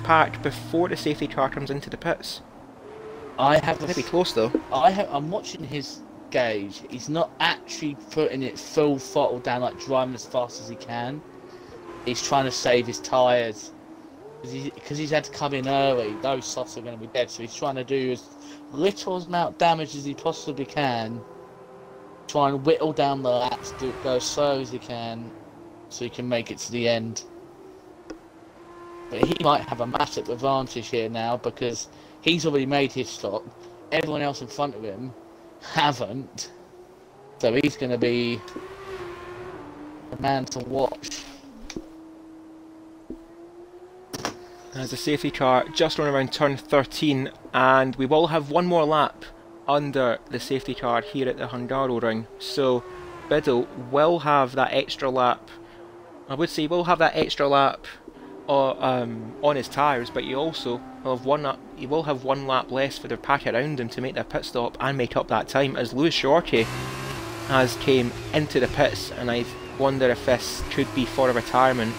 B: pack before the safety car comes into the pits. Maybe close though.
A: I'm watching his gauge. He's not actually putting it full throttle down, like driving as fast as he can. He's trying to save his tyres. Because he's had to come in early. Those softs are going to be dead, so he's trying to do as little amount of damage as he possibly can. Try and whittle down the laps, go as slow as he can, so he can make it to the end. But he might have a massive advantage here now, because he's already made his stop. Everyone else in front of him haven't. So he's going to be the man to watch.
B: As the safety car just run around turn 13, and we will have one more lap under the safety car here at the Hungaroring. So Biddle will have that extra lap. I would say will have that extra lap on his tyres, but he also will have one lap less for the pack around him to make their pit stop and make up that time, as Lewis Shorty has came into the pits, and I wonder if this could be for a retirement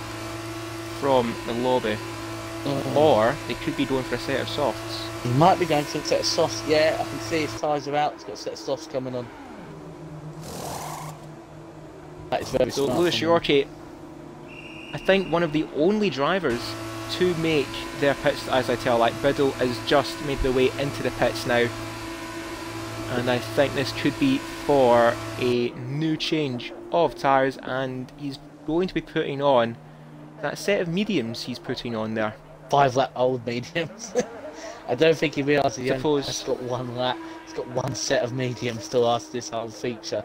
B: from the lobby, or they could be going for a set of softs.
A: He might be going for a set of softs. Yeah, I can see his tyres are out. He's got a set of softs coming on. That is very smart.
B: So Lewis Shorty, I think one of the only drivers to make their pits, as I tell, like Biddle has just made their way into the pits now, and I think this could be for a new change of tyres, and he's going to be putting on that set of mediums he's putting on there.
A: 5 lap old mediums. I don't think he realises he's got 1 lap. He's got 1 set of mediums to last this whole feature.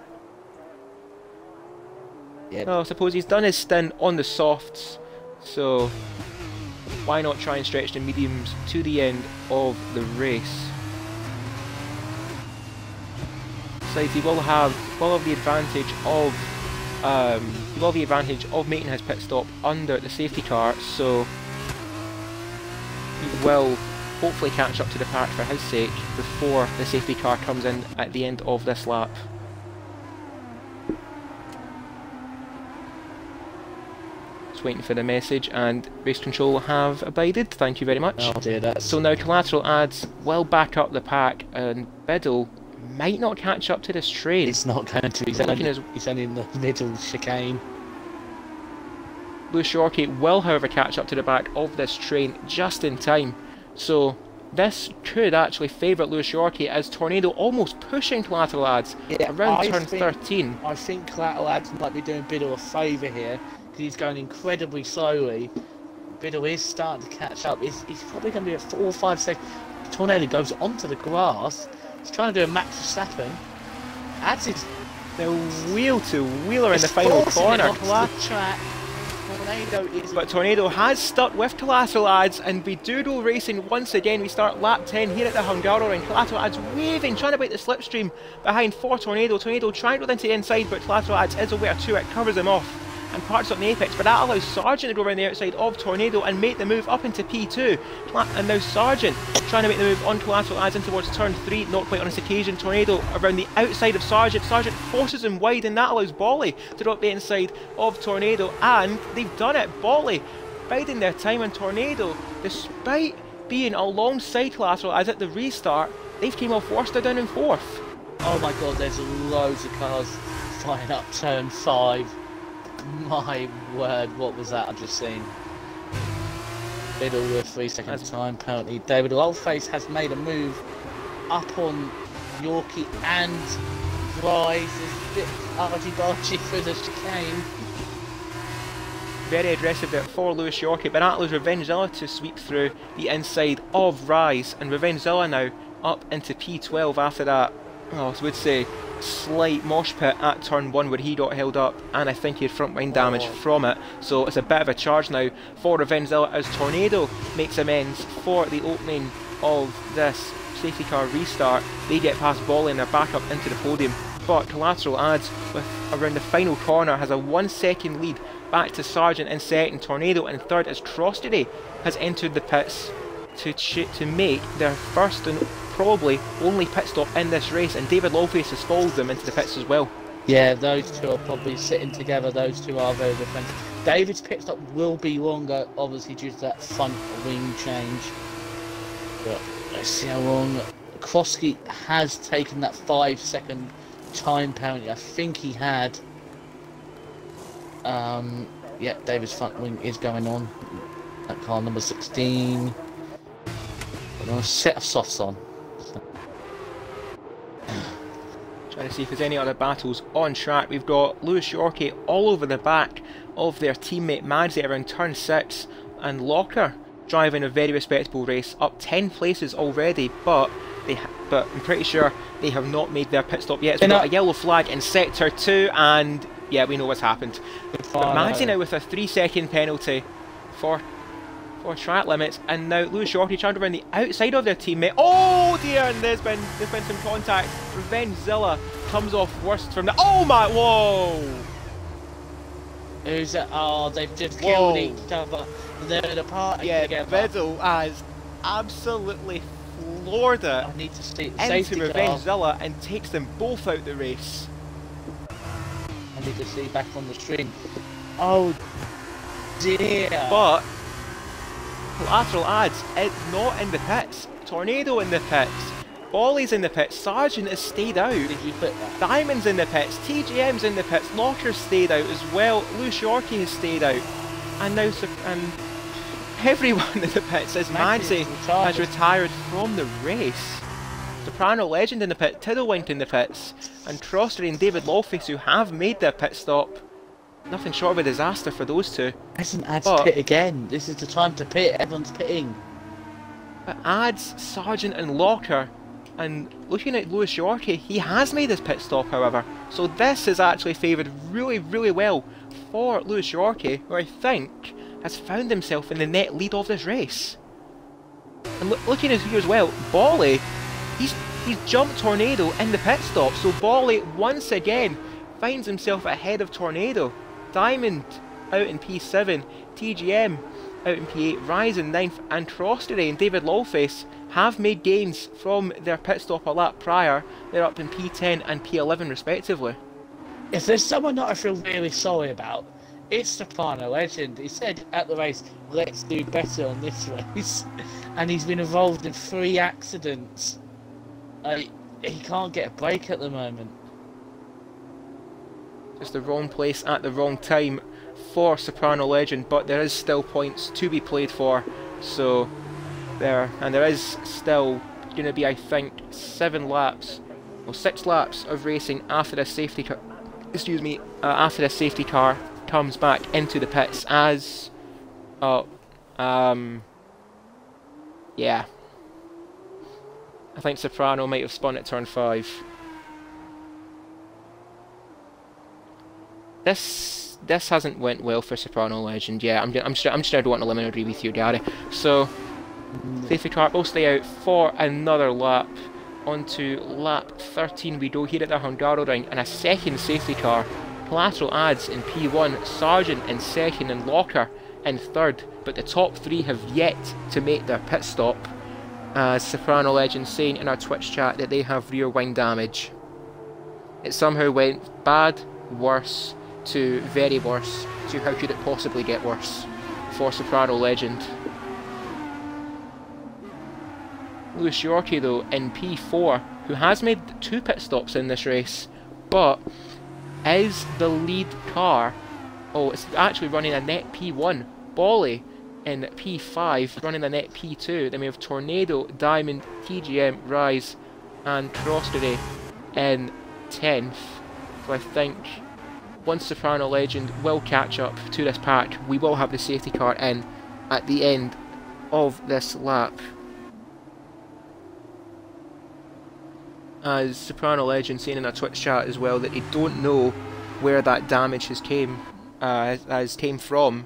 A: Yeah.
B: Well, I suppose he's done his stint on the softs, so why not try and stretch the mediums to the end of the race? Besides, he will have the advantage of making his pit stop under the safety car, so he will hopefully catch up to the pack for his sake before the safety car comes in at the end of this lap. Just waiting for the message, and race control have abided, thank you very much.
A: Oh dear, that's...
B: So now Collateral Ads will back up the pack, and Biddle might not catch up to this train.
A: It's not going to, he's only in the middle chicane.
B: Lewis Yorkie will however catch up to the back of this train just in time. So this could actually favour Lewis Yorkie as Tornado almost pushing Collateral Ads around turn 13.
A: I think Collateral Ads might be doing Biddle a favour here, because he's going incredibly slowly. Biddle is starting to catch up. He's probably going to be at 4 or 5 seconds. Tornado goes onto the grass. He's trying to do a Max Verstappen. Ads is...
B: They'll wheel to wheeler in the final corner. But Tornado has stuck with Collateral Ads, and we do go racing once again. We start lap 10 here at the Hungary, and Collateral Ads waving, trying to break the slipstream behind for Tornado. Tornado trying to go into the inside, but Collateral Ads is aware to it, covers him off and parks up in the apex, but that allows Sargent to go around the outside of Tornado and make the move up into P2. And now Sargent trying to make the move on Collateral Ads in towards turn 3, not quite on this occasion. Tornado around the outside of Sargent. Sargent forces him wide, and that allows Bolly to drop the inside of Tornado, and they've done it. Bolly biding their time, and Tornado, despite being alongside Collateral Ads at the restart, they've came off worst, they're down in 4th.
A: Oh my god, there's loads of cars flying up turn 5. My word, what was that I've just seen? Biddle with 3 seconds time penalty. David Oldface has made a move up on Yorkie and Rise is a bit argy-bargy through the chicane.
B: Very aggressive there for Lewis Yorkie, but that allows Revengezilla to sweep through the inside of Rise, and Revengezilla now up into P12 after that, I would say, slight mosh pit at turn 1 where he got held up, and I think he had front wing damage from it, so it's a bit of a charge now for Revengezilla as Tornado makes amends for the opening of this safety car restart. They get past Bolly and they're back up into the podium, but Collateral Ads with around the final corner has a 1 second lead back to Sargent in second. Tornado in third as Crossity has entered the pits to make their first and probably only pit stop in this race, and David Lawface has followed them into the pits as well.
A: Yeah, those two are probably sitting together. Those two are very different. David's pit stop will be longer, obviously due to that front wing change. But let's see how long. Krosky has taken that 5 second time penalty. I think he had. Yeah, David's front wing is going on. That car number 16. We're going to set of softs on.
B: Trying to see if there's any other battles on track. We've got Lewis Yorkie all over the back of their teammate Madzi around turn 6, and Locker driving a very respectable race, up 10 places already, but I'm pretty sure they have not made their pit stop yet. So we've got a yellow flag in sector 2, and yeah, we know what's happened. But Madzi now with a 3 second penalty for track limits, and now Lewis Yorkie trying to run the outside of their teammate. Oh dear, and there's been some contact. Revengezilla comes off worst from the... Oh my, whoa!
A: Who's it? Oh, they've just killed each other. They're in a party together.
B: Biddle has absolutely floored it
A: I need to see
B: into Revengezilla and takes them both out the race.
A: I need to see back on the stream. Oh dear.
B: But Collateral Ads, it's not in the pits. Tornado in the pits. Bolly's in the pits. Sargent has stayed out.
A: Did you put that?
B: Diamond's in the pits. TGM's in the pits. Locker's stayed out as well. Lewis Yorkie has stayed out. And now everyone in the pits as Madzi has retired from the race. Soprano Legend in the pit. Tiddlewink in the pits. And Crossery and David Lawface, who have made their pit stop. Nothing short of a disaster for those two.
A: Isn't Ads pit again? This is the time to pit. Everyone's pitting.
B: But Ads, Sargent and Locker, and looking at Lewis Yorkie, he has made his pit stop however. So this has actually favoured really, really well for Lewis Yorkie, who I think has found himself in the net lead of this race. And looking at here as well, Bolly, he's jumped Tornado in the pit stop, so Bolly once again finds himself ahead of Tornado. Diamond out in P7, TGM out in P8, Rise in 9th, and Trostery and David Lawface have made gains from their pit stop a lap prior. They're up in P10 and P11 respectively.
A: If there's someone that I feel really sorry about, it's Soprano Legend. He said at the race, let's do better on this race. And he's been involved in 3 accidents. He can't get a break at the moment.
B: Just the wrong place at the wrong time for Soprano Legend, but there is still points to be played for. So there is still going to be, I think, 6 laps of racing after this safety car. Excuse me, after this safety car comes back into the pits as, yeah. I think Soprano might have spun at turn 5. This hasn't went well for Soprano Legend. Yeah, I'm just going to go on a limb and agree with you, Gary. So safety car will stay out for another lap. Onto lap 13 we go here at the Hungaroring, and a second safety car. Collateral adds in P1, Sargent in second, and Locker in third. But the top 3 have yet to make their pit stop. Soprano Legend saying in our Twitch chat that they have rear wing damage. It somehow went bad, worse, to very worse, to how could it possibly get worse for Soprano Legend. Lewis Yorkie though in P4, who has made 2 pit stops in this race, but is the lead car. Oh, it's actually running a net P1. Bolly in P5, running a net P2. Then we have Tornado, Diamond, TGM, Rise, and Trostery in 10th. So I think once Soprano Legend will catch up to this pack, we will have the safety car in at the end of this lap. As Soprano Legend saying in a Twitch chat as well that they don't know where that damage has came from.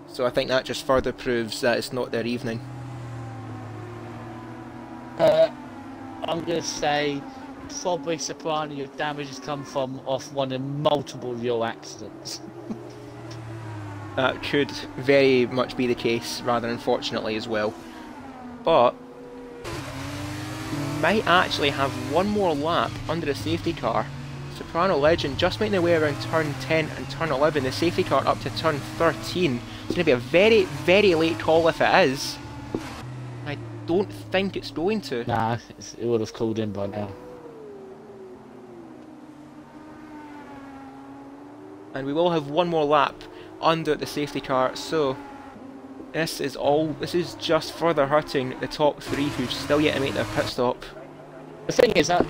B: So I think that just further proves that it's not their evening.
A: I'm going to say probably Soprano, your damage has come from off one of multiple real accidents.
B: That could very much be the case, rather unfortunately as well. But we might actually have one more lap under the safety car. Soprano Legend just making their way around turn 10 and turn 11, the safety car up to turn 13. It's going to be a very, very late call if it is. I don't think it's going to.
A: Nah, it would have called in by now.
B: And we will have one more lap under the safety car, so this is just further hurting the top 3 who've still yet to make their pit stop.
A: The thing is that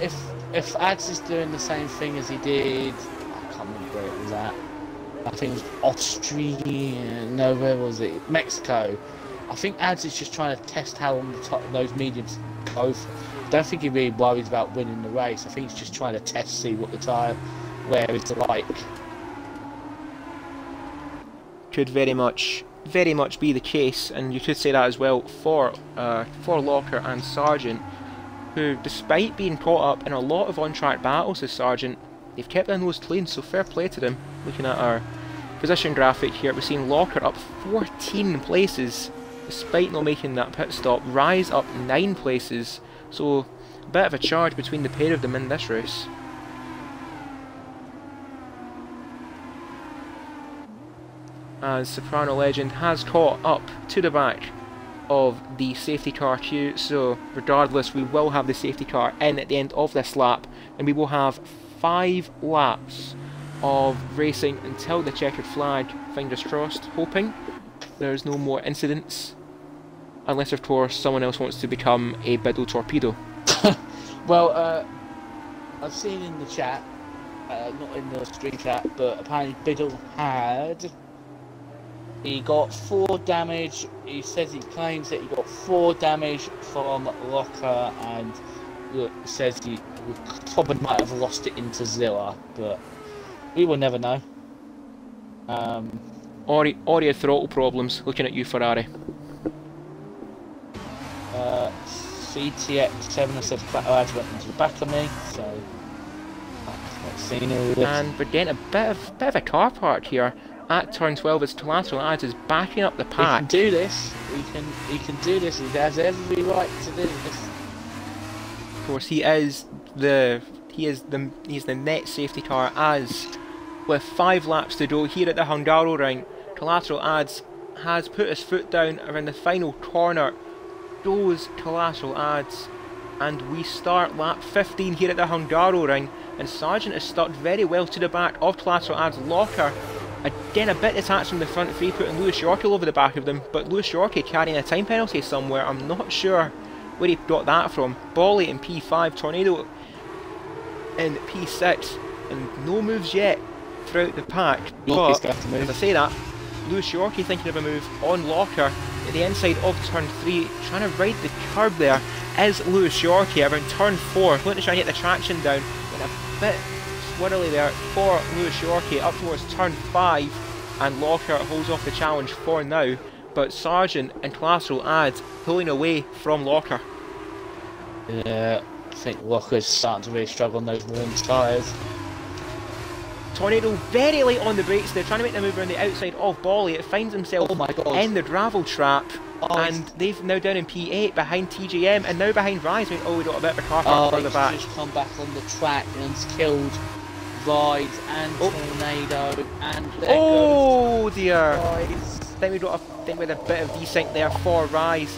A: if Ads is doing the same thing as he did, I can't remember where it was at. I think it was Austria. No, where was it? Mexico. I think Ads is just trying to test how long the top those mediums go for. I don't think he really worries about winning the race. I think he's just trying to test, see what the tyre wear is like.
B: Could very much be the case, and you could say that as well for Locker and Sargent, who, despite being caught up in a lot of on-track battles as Sargent, they've kept their nose clean, so fair play to them. Looking at our position graphic here, we're seeing Locker up 14 places, despite not making that pit stop. Rise up 9 places, so a bit of a charge between the pair of them in this race. As Soprano Legend has caught up to the back of the safety car queue, so regardless we will have the safety car in at the end of this lap, and we will have 5 laps of racing until the checkered flag, fingers crossed, hoping there's no more incidents, unless of course someone else wants to become a Biddle Torpedo.
A: Well, I've seen in the chat, not in the stream chat, but apparently Biddle he got 4 damage. He claims that he got 4 damage from Locker, and says he probably might have lost it into Zilla, but we will never know.
B: Or he had throttle problems. Looking at you, Ferrari.
A: CTX7 said Ads went into the back of me, so I've not seen all this.
B: And we're getting a bit of a car park here. at turn 12 as Collateral Ads is backing up the
A: He
B: pack.
A: can do this. He can do this. He has every right to do this.
B: Of course, he's the net safety car as with 5 laps to go here at the Hungaroring. Collateral Ads has put his foot down around the final corner. Goes Collateral Ads, and we start lap 15 here at the Hungaroring, and Sargent is stuck very well to the back of Collateral Ads. Locker again a bit detached from the front three, putting Lewis Yorkie over the back of them, but Lewis Yorkie carrying a time penalty somewhere. I'm not sure where he got that from. Bolly in P5, Tornado in P6, and no moves yet throughout the pack. But as I say that, Lewis Yorkie thinking of a move on Locker at the inside of turn 3, trying to ride the curb there is Lewis Yorkie around turn 4, going to try and get the traction down, and a bit swirly there for Lewis Yorkie up towards turn 5, and Locker holds off the challenge for now, but Sargent and Collateral Ads pulling away from Locker.
A: Yeah, I think Locker's starting to really struggle on those warm tyres.
B: Tornado very late on the brakes, they're trying to make the move around the outside of Bolly. It finds himself in the gravel trap, and they've now down in P8 behind TGM and now behind Rise. We got a bit of a car park further back.
A: He's just come back on the track and killed Rise and Tornado, and
B: oh dear!
A: Rise.
B: I think we had a bit of desync there for Rise.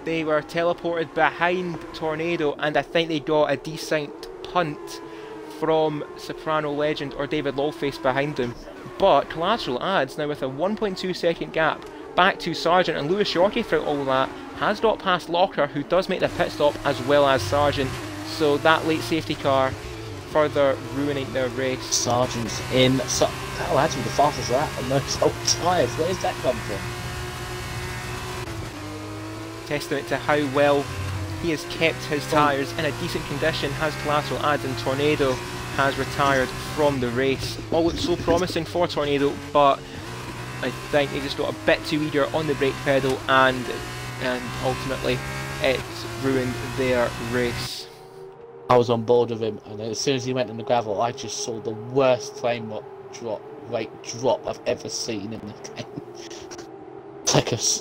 B: They were teleported behind Tornado, and I think they got a desynced punt from Soprano Legend or David Lawface behind them. But Collateral Ads now with a 1.2 second gap back to Sargent, and Lewis Yorkie throughout all that has got past Locker, who does make the pit stop, as well as Sargent. So that late safety car further ruining their race. Sargent's in.
A: Oh, that's the fastest lap on those old tyres. Where does that come from?
B: Testament to how well he has kept his tyres in a decent condition has Collateral Ads, and Tornado has retired from the race. All looks so promising for Tornado, but I think they just got a bit too eager on the brake pedal, and ultimately it's ruined their race.
A: I was on board with him, and as soon as he went in the gravel, I just saw the worst frame rate drop I've ever seen in the game.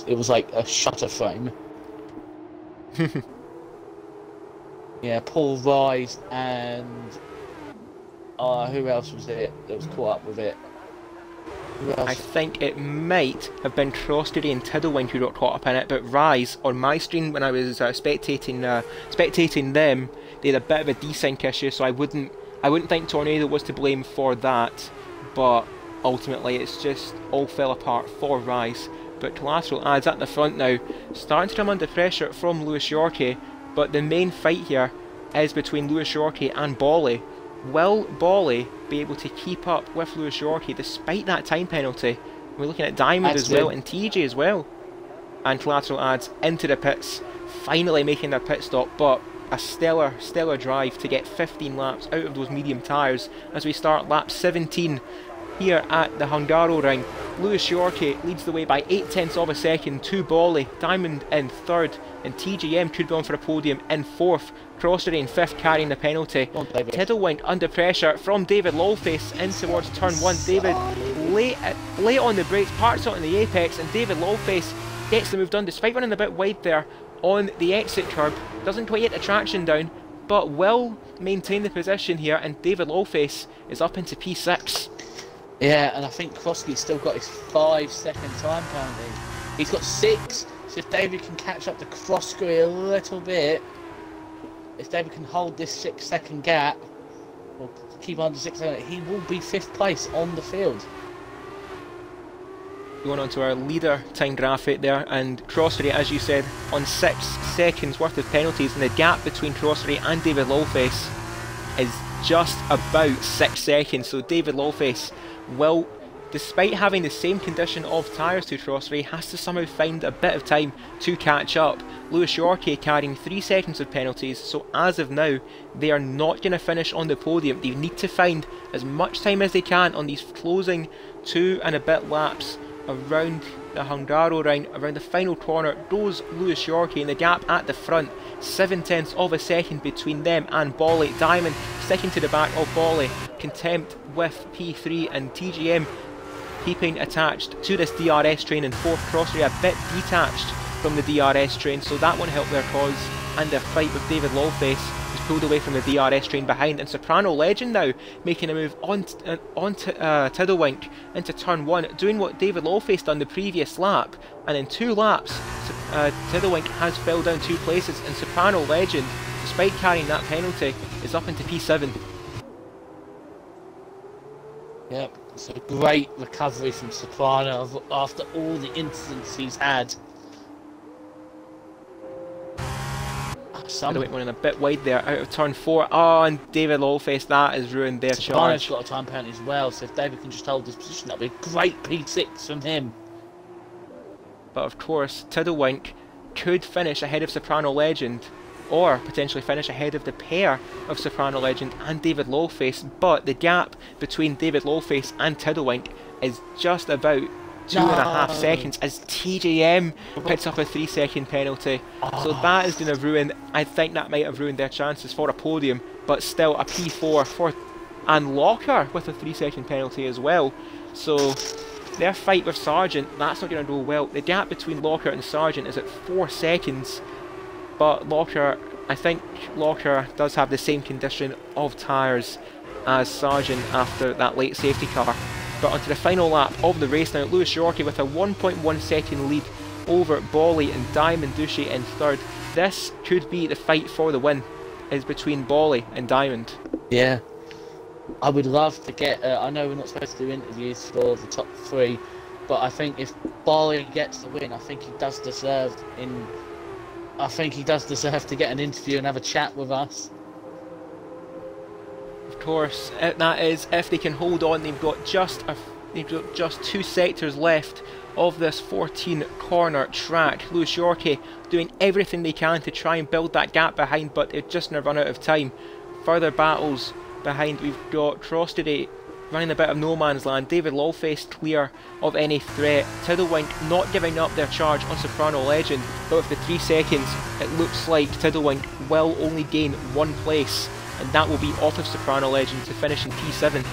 A: It was like a shutter frame. Yeah, Paul Rise and who else was it that was caught up with it? I
B: think it might have been Crosscurie and Tiddlewind who got caught up in it, but Rise, on my screen when I was spectating them, they had a bit of a desync issue, so I wouldn't think Tornado was to blame for that, but ultimately it's just all fell apart for Rise. But Collateral Ads at the front now, starting to come under pressure from Lewis Yorkie, but the main fight here is between Lewis Yorkie and Bolly. Will Bolly be able to keep up with Lewis Yorkie despite that time penalty? We're looking at Diamond as well, and TJ as well. And Collateral Ads into the pits, finally making their pit stop, but a stellar drive to get 15 laps out of those medium tyres as we start lap 17 here at the Hungaroring. Lewis Yorkie leads the way by 0.8 of a second to Bolly, Diamond in 3rd, and TGM could go on for a podium in 4th, Crosscurie in 5th carrying the penalty. Tiddlewind under pressure from David Lawface in towards turn 1. David late on the brakes, parks out on the apex, and David Lawface gets the move done despite running a bit wide there on the exit curb. Doesn't quite get the traction down, but will maintain the position here, and David Lawface is up into P6.
A: Yeah, and I think Crosskey's still got his 5-second time penalty. He's got 6, so if David can catch up to Crosskey a little bit, if David can hold this 6-second gap, or keep under 6 seconds, he will be 5th place on the field.
B: Going on to our leader time graphic there, and Crosskey, as you said, on 6 seconds worth of penalties, and the gap between Crosskey and David Lawface is just about 6 seconds. So David Lawface will, despite having the same condition of tyres to Crosskey, has to somehow find a bit of time to catch up. Lewis Yorkie carrying 3 seconds of penalties, so as of now they are not going to finish on the podium. They need to find as much time as they can on these closing 2 and a bit laps around the Hungaroring. Around the final corner goes Lewis Yorkie, and the gap at the front, 0.7 of a second between them and Bolly. Diamond sticking to the back of Bolly, contempt with P3, and TGM keeping attached to this DRS train, and fourth Crossery a bit detached from the DRS train, so that won't help their cause. And their fight with David Lawface is pulled away from the DRS train behind, and Soprano Legend now making a move onto Tiddlewink into turn 1, doing what David Lawface done the previous lap, and in 2 laps Tiddlewink has fell down 2 places, and Soprano Legend, despite carrying that penalty, is up into P7.
A: Yep, it's a great recovery from Soprano after all the incidents he's had.
B: Tiddlewink running a bit wide there, out of turn 4. Oh, and David Lawface, that has ruined their
A: Soprano's
B: charge.
A: got a time penalty as well, so if David can just hold his position, that'll be a great P6 from him.
B: But of course, Tiddlewink could finish ahead of Soprano Legend, or potentially finish ahead of the pair of Soprano Legend and David Lawface, but the gap between David Lawface and Tiddlewink is just about 2.5 seconds as TJM picks up a 3-second penalty. So that is going to ruin, I think that might have ruined their chances for a podium, but still a P4 for, and Locker with a 3-second penalty as well. So their fight with Sargent, that's not going to go well. The gap between Locker and Sargent is at 4 seconds, but Locker, I think Locker does have the same condition of tyres as Sargent after that late safety car. But onto the final lap of the race now, Lewis Yorkie with a 1.1 second lead over Bolly and Diamond Duchy in third. This could be the fight for the win, is between Bolly and Diamond.
A: Yeah, I would love to get, I know we're not supposed to do interviews for the top 3, but I think if Bolly gets the win, I think he does deserve to get an interview and have a chat with us.
B: Of course, that is if they can hold on. They've got just 2 sectors left of this 14 corner track. Lewis Yorkie doing everything they can to try and build that gap behind, but they're just going to run out of time. Further battles behind, we've got Crosstoday running a bit of no man's land, David Lawface clear of any threat, Tiddlewink not giving up their charge on Soprano Legend, but with the 3 seconds it looks like Tiddlewink will only gain 1 place, and that will be off of Soprano Legend to finish in P7.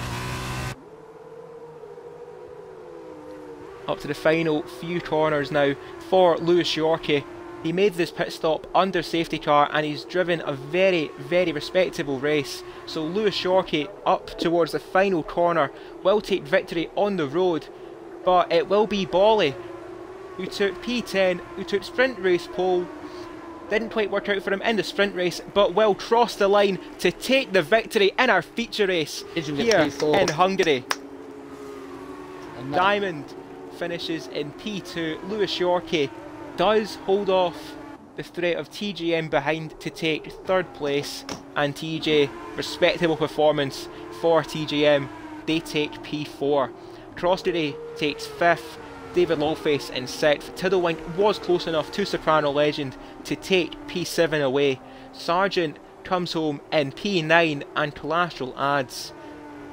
B: Up to the final few corners now for Lewis Yorkie. He made this pit stop under safety car and he's driven a very, very respectable race. So Lewis Yorkie up towards the final corner will take victory on the road, but it will be Bolly who took P10, who took sprint race pole. Didn't quite work out for him in the sprint race, but will cross the line to take the victory in our feature race here in Hungary. Diamond finishes in P2. Lewis Yorkie does hold off the threat of TGM behind to take 3rd place, and TJ, respectable performance for TGM, they take P4. Crosstoday takes 5th, David Lawface in 6th. Tiddlewink was close enough to Soprano Legend to take P7 away. Sargent comes home in P9, and Collateral Ads,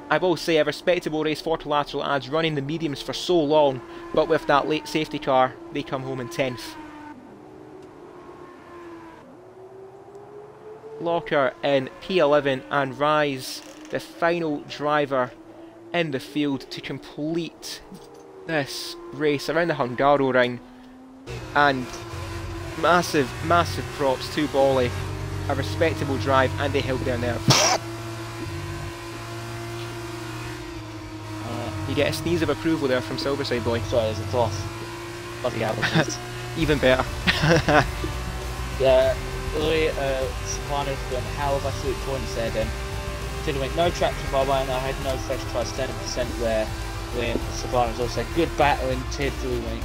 B: I will say, a respectable race for Collateral Ads, running the mediums for so long, but with that late safety car, they come home in 10th. Locker in P11, and Rise, the final driver in the field to complete this race around the Hungaroring. And massive, massive props to Bolly. A respectable drive, and they held their nerve. You get a sneeze of approval there from Silverside Boy.
A: Sorry, there's a cloth. Bloody allergies.
B: Even better.
A: Yeah, Soprano's got a hell of a sweet points there then. Tiddlewink, no traction by way, and I had no fresh tries, 7% there. When Soprano's also good battering Tiddlewink.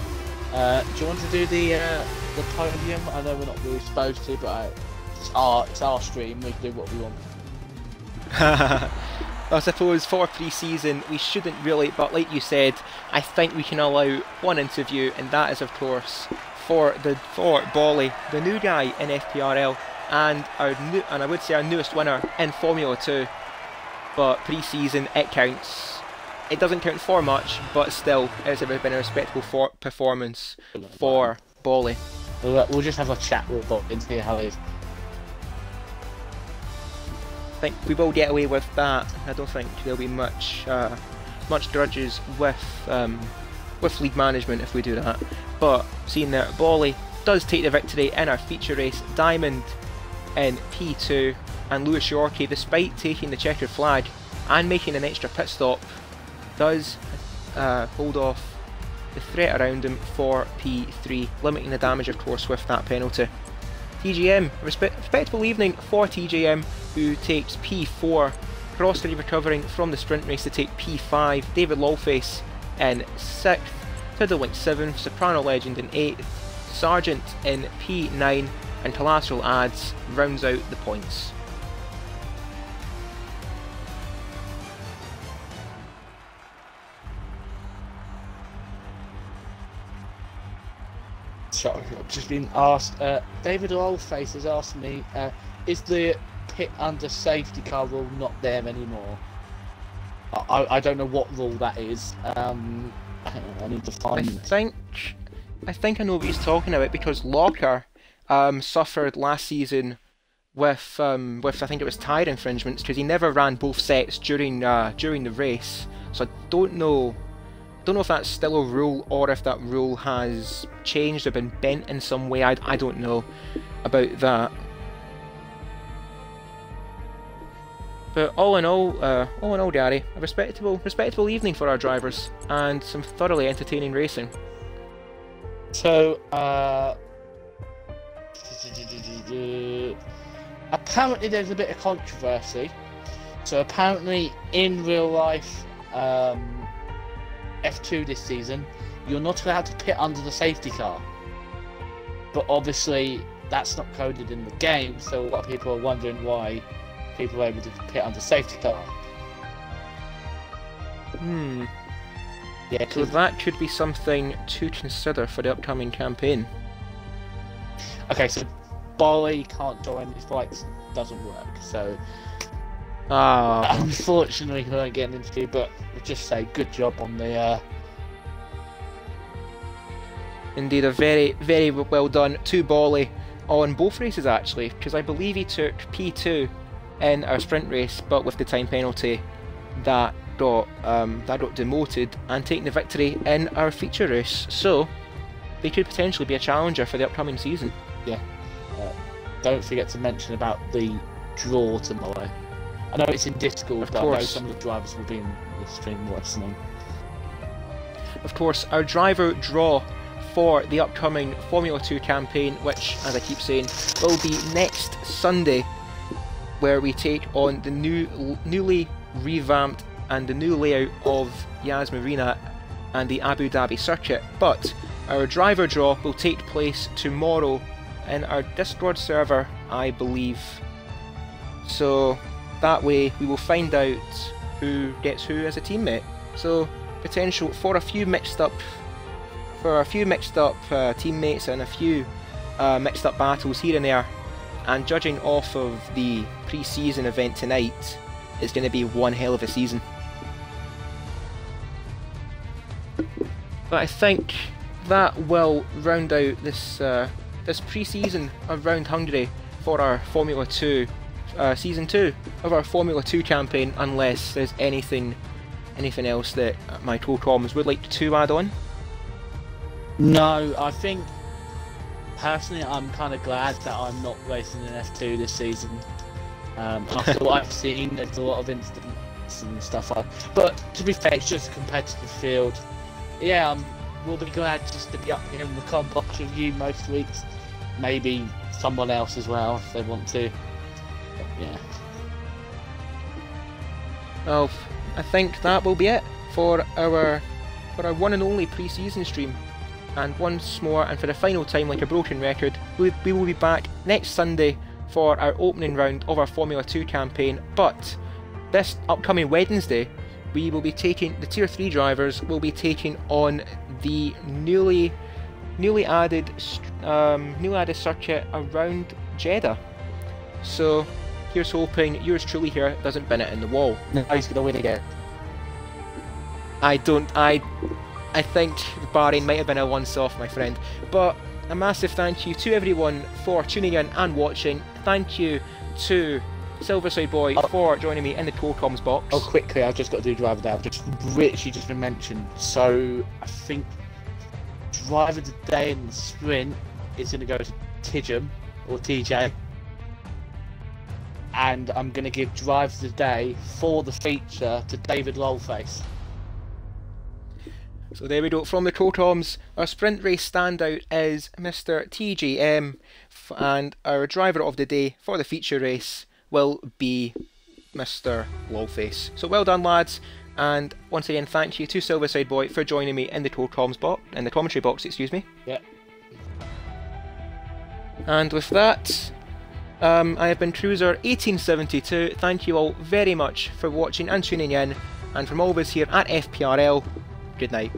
A: Do you want to do the podium? I know we're not really supposed to, but it's our stream, we can do what we want.
B: I suppose for pre-season we shouldn't really, but like you said, I think we can allow one interview, and that is of course for Bolly, the new guy in FPRL, and I would say our newest winner in Formula 2. But pre-season, it counts. It doesn't count for much, but still it's been a respectable performance for Bolly.
A: We'll just have a chat with Bolly and see how it is.
B: I think we will get away with that. I don't think there'll be much much grudges with league management if we do that. But seeing that Bolly does take the victory in our feature race, Diamond in P2, and Lewis Yorkie, despite taking the checkered flag and making an extra pit stop, does hold off the threat around him for P3, limiting the damage of course with that penalty. TGM, respectable evening for TGM, who takes P4, Crossley recovering from the sprint race to take P5, David Lawface in 6th, Tiddlewink 7th, Soprano Legend in 8th, Sargent in P9, and Collateral Ads rounds out the points.
A: Sorry, I've just been asked. David Oldface has asked me, is the pit under safety car rule not there anymore? I don't know what rule that is. I need to find.
B: I think I know what he's talking about, because Locker suffered last season with I think it was tyre infringements, because he never ran both sets during the race. So I don't know if that's still a rule or if that rule has changed or been bent in some way. I don't know about that. But all in all, Gary, a respectable evening for our drivers and some thoroughly entertaining racing.
A: So, apparently there's a bit of controversy. So apparently in real life, F2 this season, you're not allowed to pit under the safety car. But obviously that's not coded in the game, so a lot of people are wondering why people are able to pit under safety car. Yeah,
B: so that could be something to consider for the upcoming campaign.
A: Okay, so Bolly can't join, his bikes doesn't work, so unfortunately we won't get an interview, but we'll just say good job on the
B: Indeed, a very well done to Bolly on both races actually, because I believe he took P2 in our sprint race, but with the time penalty that got demoted and taking the victory in our feature race. So they could potentially be a challenger for the upcoming season.
A: Yeah. Don't forget to mention about the draw tomorrow. I know it's in Discord, but I know some of the drivers will be in the stream listening.
B: Of course, our driver draw for the upcoming Formula 2 campaign, which, as I keep saying, will be next Sunday, where we take on the newly revamped and the new layout of Yas Marina and the Abu Dhabi circuit. But our driver draw will take place tomorrow in our Discord server, I believe. So that way we will find out who gets who as a teammate. So potential for a few mixed up teammates and a few mixed up battles here and there. And judging off of the pre-season event tonight, it's going to be one hell of a season. But I think that will round out this this pre-season around Hungary for our Formula 2 Season 2 of our Formula 2 campaign, unless there's anything else that my co-coms would like to add on.
A: No, I think personally I'm kind of glad that I'm not racing in F2 this season. After what I've seen, there's a lot of incidents and stuff but to be fair, it's just a competitive field. Yeah, we'll be glad just to be up here in the combox with you most weeks. Maybe someone else as well if they want to. But yeah. Well,
B: I think that will be it for our one and only pre-season stream. And once more, and for the final time, like a broken record, we will be back next Sunday for our opening round of our Formula 2 campaign. But this upcoming Wednesday, we will be taking the Tier 3 drivers will be taking on the newly added circuit around Jeddah. So here's hoping yours truly here doesn't bin it in the wall.
A: No, he's gonna win again.
B: I think Bahrain might have been a once-off, my friend. But a massive thank you to everyone for tuning in and watching. Thank you to Silverside Boy, for joining me in the Torcoms box.
A: Oh, quickly, I've just got to do driver day. I've just literally just been mentioned. So I think driver of the day in the sprint is going to go to Tijum or TJ, and I'm going to give driver of the day for the feature to David Lolface.
B: So there we go, from the Torcoms, our sprint race standout is Mr. TGM, and our driver of the day for the feature race will be Mr. Lolface. So well done, lads, and once again thank you to Silverside Boy for joining me in the Torcoms box, in the commentary box, excuse me.
A: Yeah.
B: And with that, I have been Cruiser1872. Thank you all very much for watching and tuning in, and from all of us here at FPRL, good night.